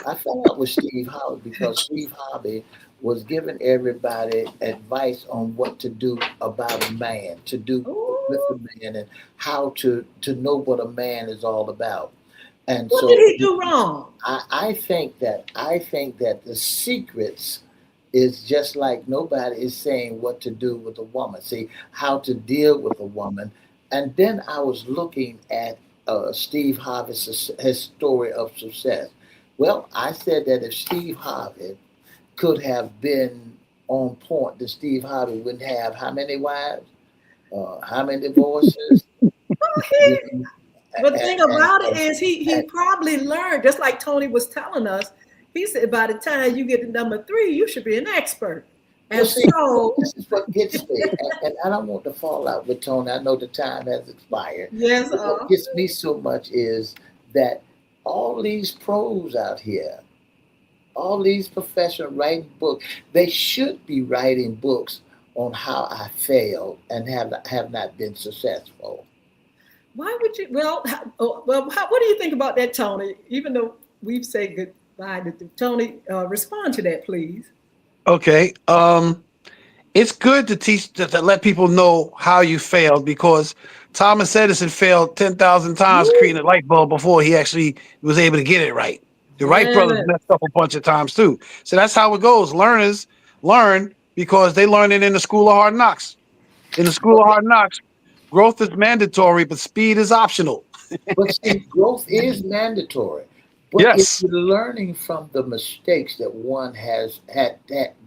I fell out with Steve Harvey because Steve Harvey was giving everybody advice on what to do about a man, to do with Ooh, a man, and how to know what a man is all about. And what did so he do wrong? I think that the secrets is just like nobody is saying what to do with a woman. See how to deal with a woman. And then I was looking at Steve Harvey's his story of success. Well, I said that if Steve Harvey could have been on point, then Steve Harvey wouldn't have how many wives? how many divorces? You know, But the thing about it is he and probably learned, just like Tony was telling us, he said by the time you get to number three, you should be an expert. well, And see, so, this is what gets me, and I don't want to fall out with Tony. I know the time has expired. yes, But what gets me so much is that all these pros out here, all these professionals writing books, they should be writing books on how I failed and have not been successful. why would you? What do you think about that, Tony? Even though we've said goodbye to Tony, respond to that, please. Okay. It's good to teach to let people know how you failed because Thomas Edison failed 10,000 times Woo! creating a light bulb before he actually was able to get it right. The Wright brothers Yes. messed up a bunch of times too. So that's how it goes. Learners learn because they learn it in the school of hard knocks. In the school of hard knocks, growth is mandatory, but speed is optional. But see, growth is mandatory. But if Yes. you're learning from the mistakes that one has had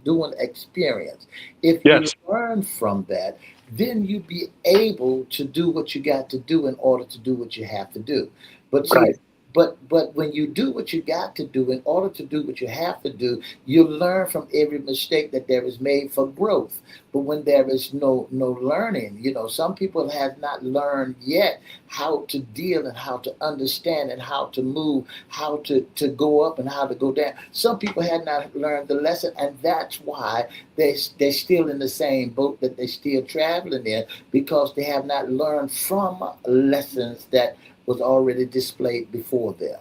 doing experience, if you Yes. learn from that, then you be able to do what you got to do in order to do what you have to do. But see, Right. but when you do what you got to do in order to do what you have to do, you learn from every mistake that there is made for growth. But when there is no learning, some people have not learned yet how to deal and how to understand and how to move, how to go up and how to go down. Some people had not learned the lesson, and that's why they're still in the same boat that they're still traveling in because they have not learned from lessons that was already displayed before them.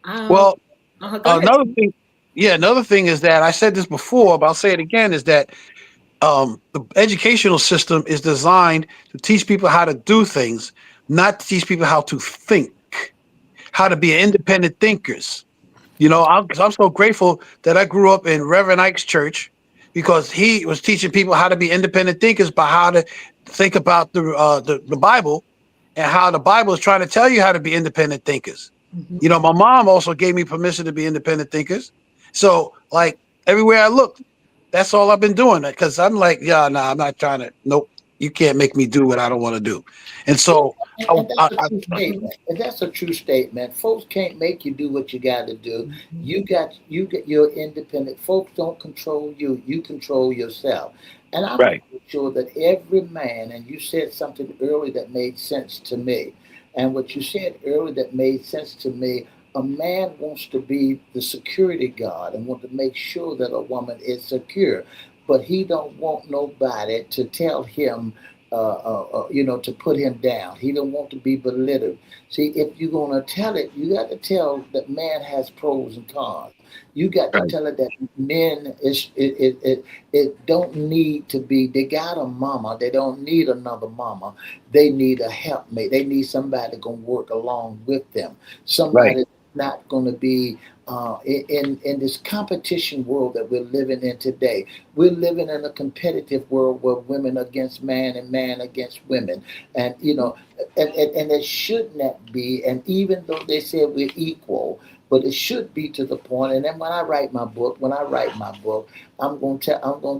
Um, Well, go ahead. another thing, yeah, another thing is that I said this before, but I'll say it again, is that the educational system is designed to teach people how to do things, not to teach people how to think, how to be independent thinkers. I'm so grateful that I grew up in Reverend Ike's church because he was teaching people how to be independent thinkers by how to think about the Bible and how the Bible is trying to tell you how to be independent thinkers. Mhm. My mom also gave me permission to be independent thinkers. So, like everywhere I look, that's all I've been doing. Because I'm like, yeah, no, I'm not trying to. Nope, you can't make me do what I don't want to do. And so, And that's a true statement. And that's a true statement. Folks can't make you do what you got to do. Mhm. You get your independent. Folks don't control you. You control yourself. And I'm right, pretty sure that every man, and you said something earlier that made sense to me. And what you said earlier that made sense to me, a man wants to be the security guard and want to make sure that a woman is secure, but he don't want nobody to tell him to put him down. He don't want to be belittled. See, if you're gonna tell it, you got to tell that man has pros and cons. You got to right, tell it that men it don't need to be. They got a mama. They don't need another mama. They need a helpmate. They need somebody gonna work along with them. right, Somebody not gonna be in this competition world that we're living in today. We're living in a competitive world where women against man against women, and and it should not be. And even though they say we're equal, but it should be to the point. And then when I write my book, I'm gonna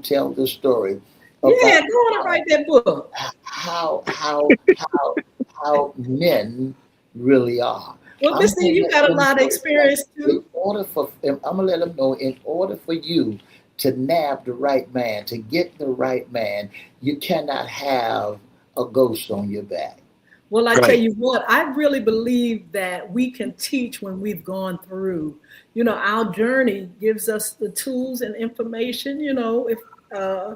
tell the story Yeah, about go on and write that book. how men really are. Well, I'm listen, gonna you let got a them lot of know that experience in too. order for I'm gonna let them know in order for you to nab the right man, to get the right man, you cannot have a ghost on your back. Well, I tell right, you what, I really believe that we can teach when we've gone through. Our journey gives us the tools and information, if uh,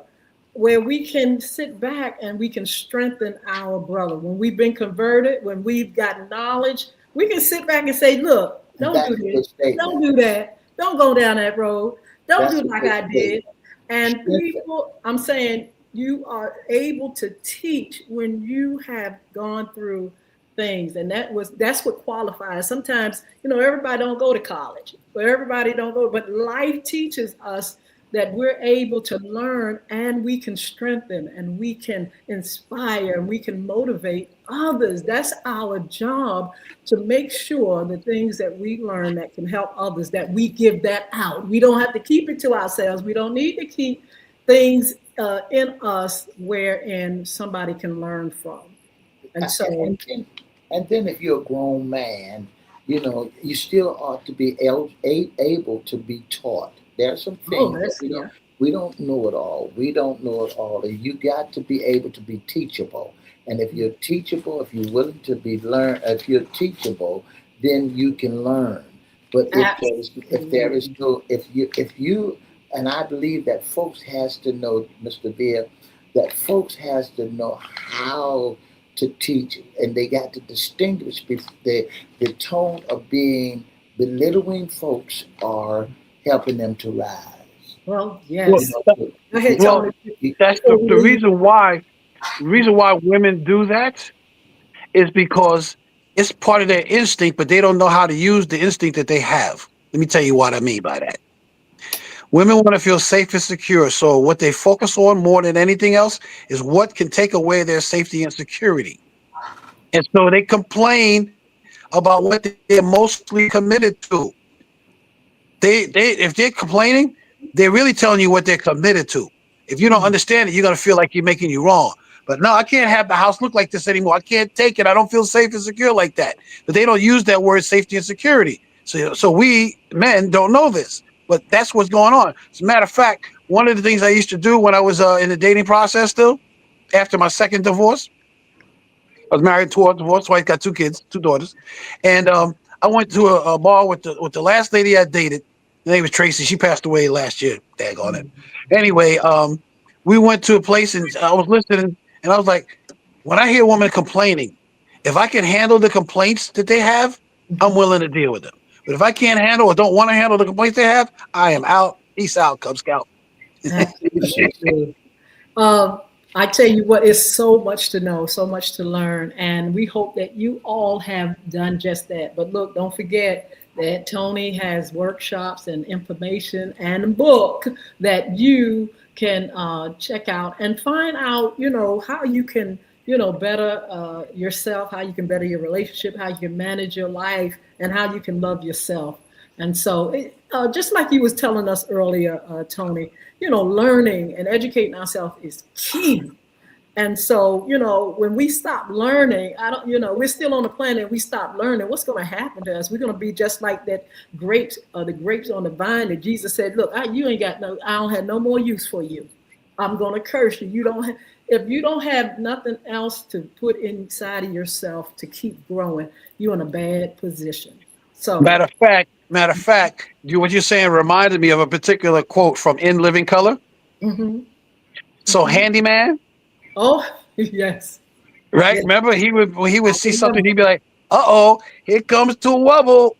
where we can sit back and we can strengthen our brother. When we've been converted, when we've gotten knowledge, we can sit back and say, look, And don't do that's a this, good statement. don't do that, don't go down that road, don't That's do a like good I did. statement. And Strengthen. people, I'm saying you are able to teach when you have gone through things. And that's what qualifies. Sometimes, everybody don't go to college, but everybody don't go, but life teaches us that we're able to learn and we can strengthen and we can inspire and we can motivate others. That's our job, to make sure the things that we learn that can help others, that we give that out. We don't have to keep it to ourselves. We don't need to keep things in us wherein somebody can learn from. And so, And then if you're a grown man, you still ought to be able to be taught. There are some oh, things that that's, yeah. we don't know it all. We don't know it all. And you got to be able to be teachable. And if you're teachable, if you're willing to be learn, if you're teachable, then you can learn. But Absolutely. if you and I believe that folks has to know, Mr. Beer, that folks has to know how to teach, and they got to distinguish the tone of being belittling folks or helping them to rise. Well, Well, You yes. know, that- Go ahead, it, well, Tony. that's Before we the leave. reason why women do that is because it's part of their instinct, but they don't know how to use the instinct that they have. Let me tell you what I mean by that. Women want to feel safe and secure. So what they focus on more than anything else is what can take away their safety and security. And so they complain about what they're mostly committed to. They if they're complaining, they're really telling you what they're committed to. If you don't Mm. understand it, you're gonna feel like you're making you wrong. But no, I can't have the house look like this anymore. I can't take it. I don't feel safe and secure like that. But they don't use that word safety and security. So we men don't know this. But that's what's going on. As a matter of fact, one of the things I used to do when I was in the dating process still, after my second divorce, I was married to a divorced wife, got two kids, two daughters, and I went to a bar with the last lady I dated. Her name was Tracy. She passed away last year. Daggone it. Anyway, we went to a place and I was listening, and I was like, when I hear a woman complaining, if I can handle the complaints that they have, I'm Mhm. willing to deal with them. But if I can't handle or don't want to handle the complaints they have, I am out. Peace out, Cub Scout. Absolutely. Um, I tell you what, it's so much to know, so much to learn, and we hope that you all have done just that. But look, don't forget that Tony has workshops and information and a book that you can check out and find out, how you can, better yourself, how you can better your relationship, how you can manage your life, and how you can love yourself. And so, just like you was telling us earlier, Tony, learning and educating ourselves is key. And so, when we stop learning, I don't, we're still on the planet and we stop learning, what's going to happen to us? We're going to be just like that grapes, the grapes on the vine that Jesus said, look, you ain't got no, I don't have no more use for you. I'm going to curse you. If you don't have nothing else to put inside of yourself to keep growing, you're in a bad position. So, Matter of fact, what you're saying reminded me of a particular quote from In Living Color. mhm, So mhm. handyman, Oh, yes, right? yes, Remember, he would I see something, remember. he'd be like, "Uh oh, here comes to wubble.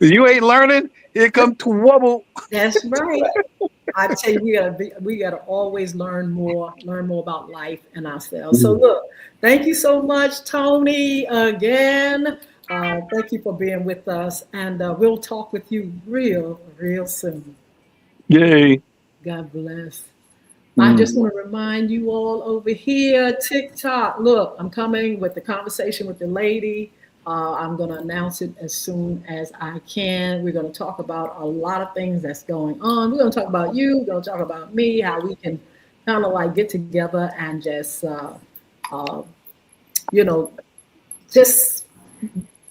You ain't learning. Here come to wubble." That's right. I tell you, we gotta always learn more about life and ourselves. So Mhm. look, thank you so much, Tony, again. Thank you for being with us, and we'll talk with you real soon. Yay! God bless. I just Mm. want to remind you all over here, TikTok. Look, I'm coming with the conversation with the lady. I'm going to announce it as soon as I can. We're going to talk about a lot of things that's going on. We're going to talk about you. We're going to talk about me, how we can kind of like get together and uh, you know, just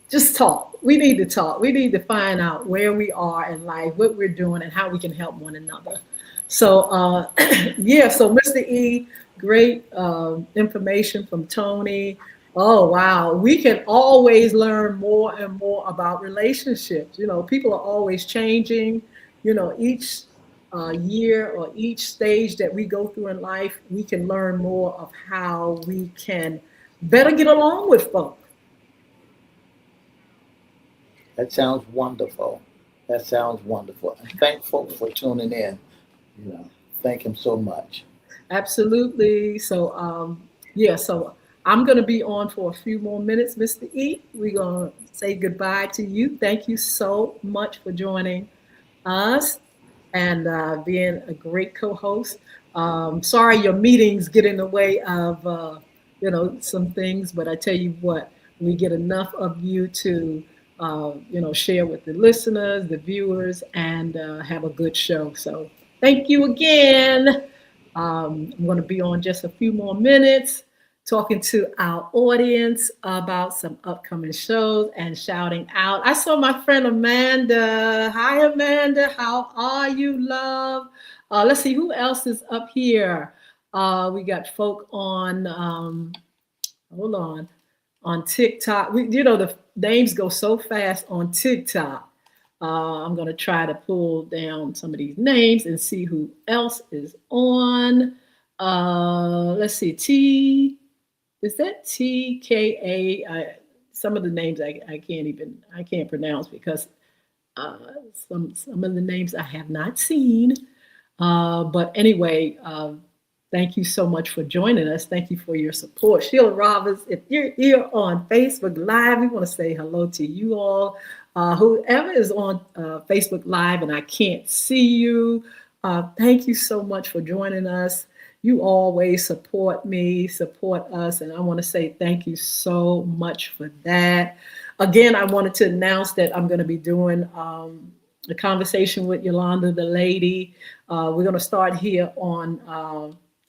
just talk. We need to talk. We need to find out where we are in life, what we're doing, and how we can help one another. So, yeah, so Mr. E, great information from Tony. Oh, wow. We can always learn more and more about relationships. People are always changing. Each year or each stage that we go through in life, we can learn more of how we can better get along with folks. That sounds wonderful. That sounds wonderful. And thank folks for tuning in. You know, thank him so much. Absolutely. So, yeah, so I'm going to be on for a few more minutes, Mr. E. We're going to say goodbye to you. Thank you so much for joining us and being a great co host. Sorry your meetings get in the way of, some things, but I tell you what, we get enough of you to, share with the listeners, the viewers, and have a good show. So, Thank you again. I'm going to be on just a few more minutes talking to our audience about some upcoming shows and shouting out. I saw my friend Amanda. Hi, Amanda. How are you, love? Let's see who else is up here. We got folk on, hold on TikTok. The names go so fast on TikTok. I'm going to try to pull down some of these names and see who else is on. Let's see. Is that TKA? Some of the names I can't pronounce because some of the names I have not seen. But anyway, thank you so much for joining us. Thank you for your support. Sheila Roberts, if you're here on Facebook Live, we want to say hello to you all. Whoever is on Facebook Live and I can't see you, thank you so much for joining us. You always support me, support us, and I want to say thank you so much for that. Again, I wanted to announce that I'm going to be doing a conversation with Yolanda, the lady. We're going to start here on.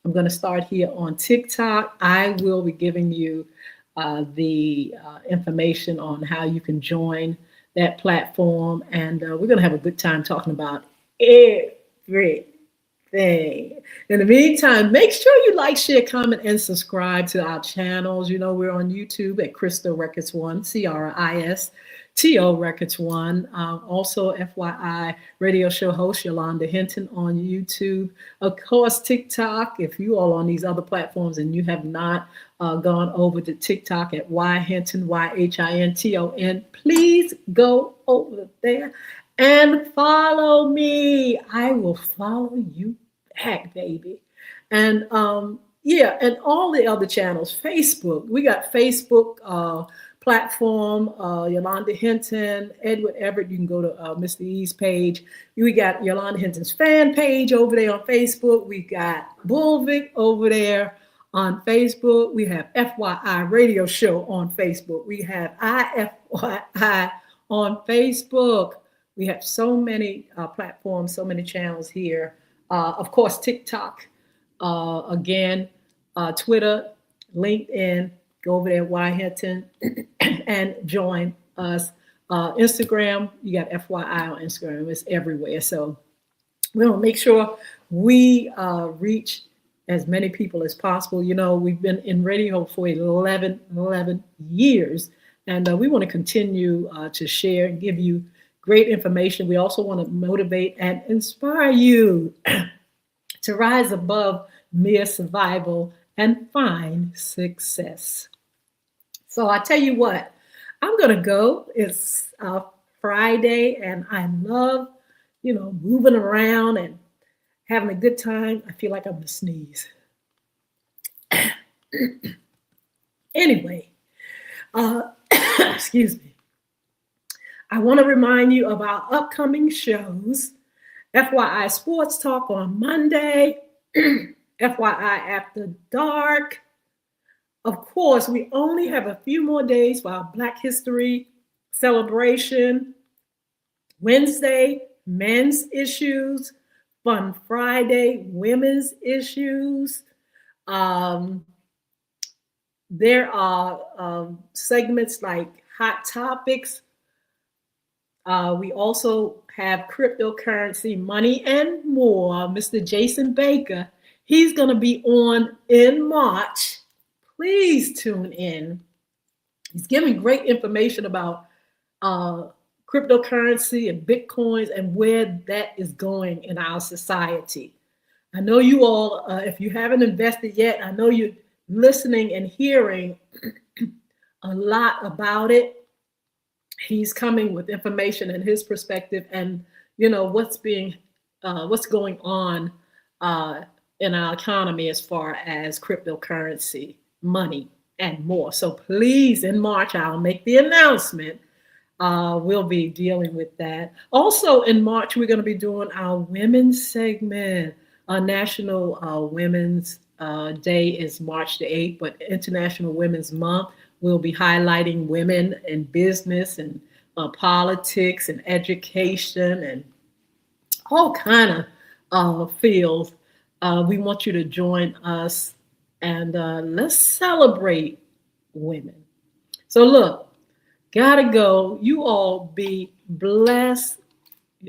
I'm going to start here on TikTok. I will be giving you the information on how you can join that platform, and we're going to have a good time talking about everything. In the meantime, make sure you like, share, comment, and subscribe to our channels. We're on YouTube at Crystal Records One, CRISTO Records One. Also, FYI, radio show host Yolanda Hinton on YouTube. Of course, TikTok. If you all on these other platforms and you have not gone over to TikTok at Hinton, YHINTON, please go over there and follow me. I will follow you back, baby. And and all the other channels. Facebook. We got Facebook platform, Yolanda Hinton, Edward Everett. You can go to Mr. E's page. We got Yolanda Hinton's fan page over there on Facebook. We got Bullvic over there on Facebook. We have FYI Radio Show on Facebook. We have IFYI on Facebook. We have so many platforms, so many channels here. Of course, TikTok, again, Twitter, LinkedIn. Go over there, Hinton, and join us. Instagram, you got FYI on Instagram. It's everywhere. So we're going to make sure we reach as many people as possible. We've been in radio for 11 years, and we want to continue to share and give you great information. We also want to motivate and inspire you to rise above mere survival and find success. So I tell you what, I'm going to go. It's Friday, and I love, moving around and having a good time. I feel like I'm going to sneeze. Anyway, excuse me. I want to remind you of our upcoming shows. FYI Sports Talk on Monday. FYI After Dark. Of course, we only have a few more days for our Black History celebration. Wednesday, men's issues. Fun Friday, women's issues. There are segments like Hot Topics. We also have cryptocurrency, money, and more. Mr. Jason Baker, he's going to be on in March. Please tune in. He's giving great information about cryptocurrency and Bitcoins and where that is going in our society. I know you all, if you haven't invested yet, I know you're listening and hearing a lot about it. He's coming with information and his perspective, and what's going on in our economy as far as cryptocurrency, money, and more. So please, in March, I'll make the announcement. We'll be dealing with that. Also in March, we're going to be doing our women's segment. National Women's Day is March the 8th, but International Women's Month, we'll be highlighting women in business and politics and education and all kind fields, we want you to join us and let's celebrate women. So, look, gotta go. You all be blessed.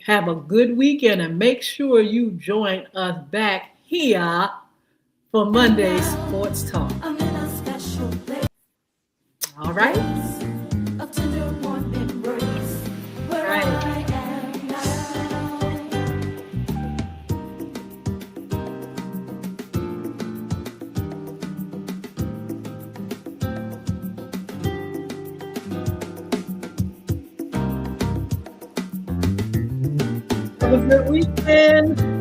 Have a good weekend and make sure you join us back here for Monday's Sports Talk. All right? Right. Have a good weekend.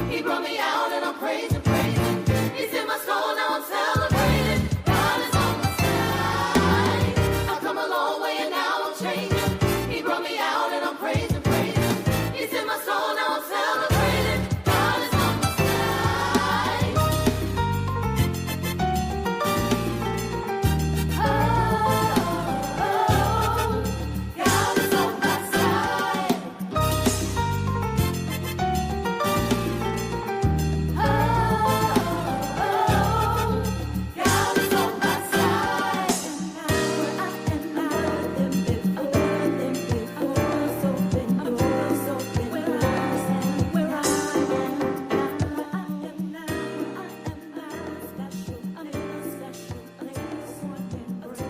He brought me out and I'm praising. He's in my soul, now I'm celebrating.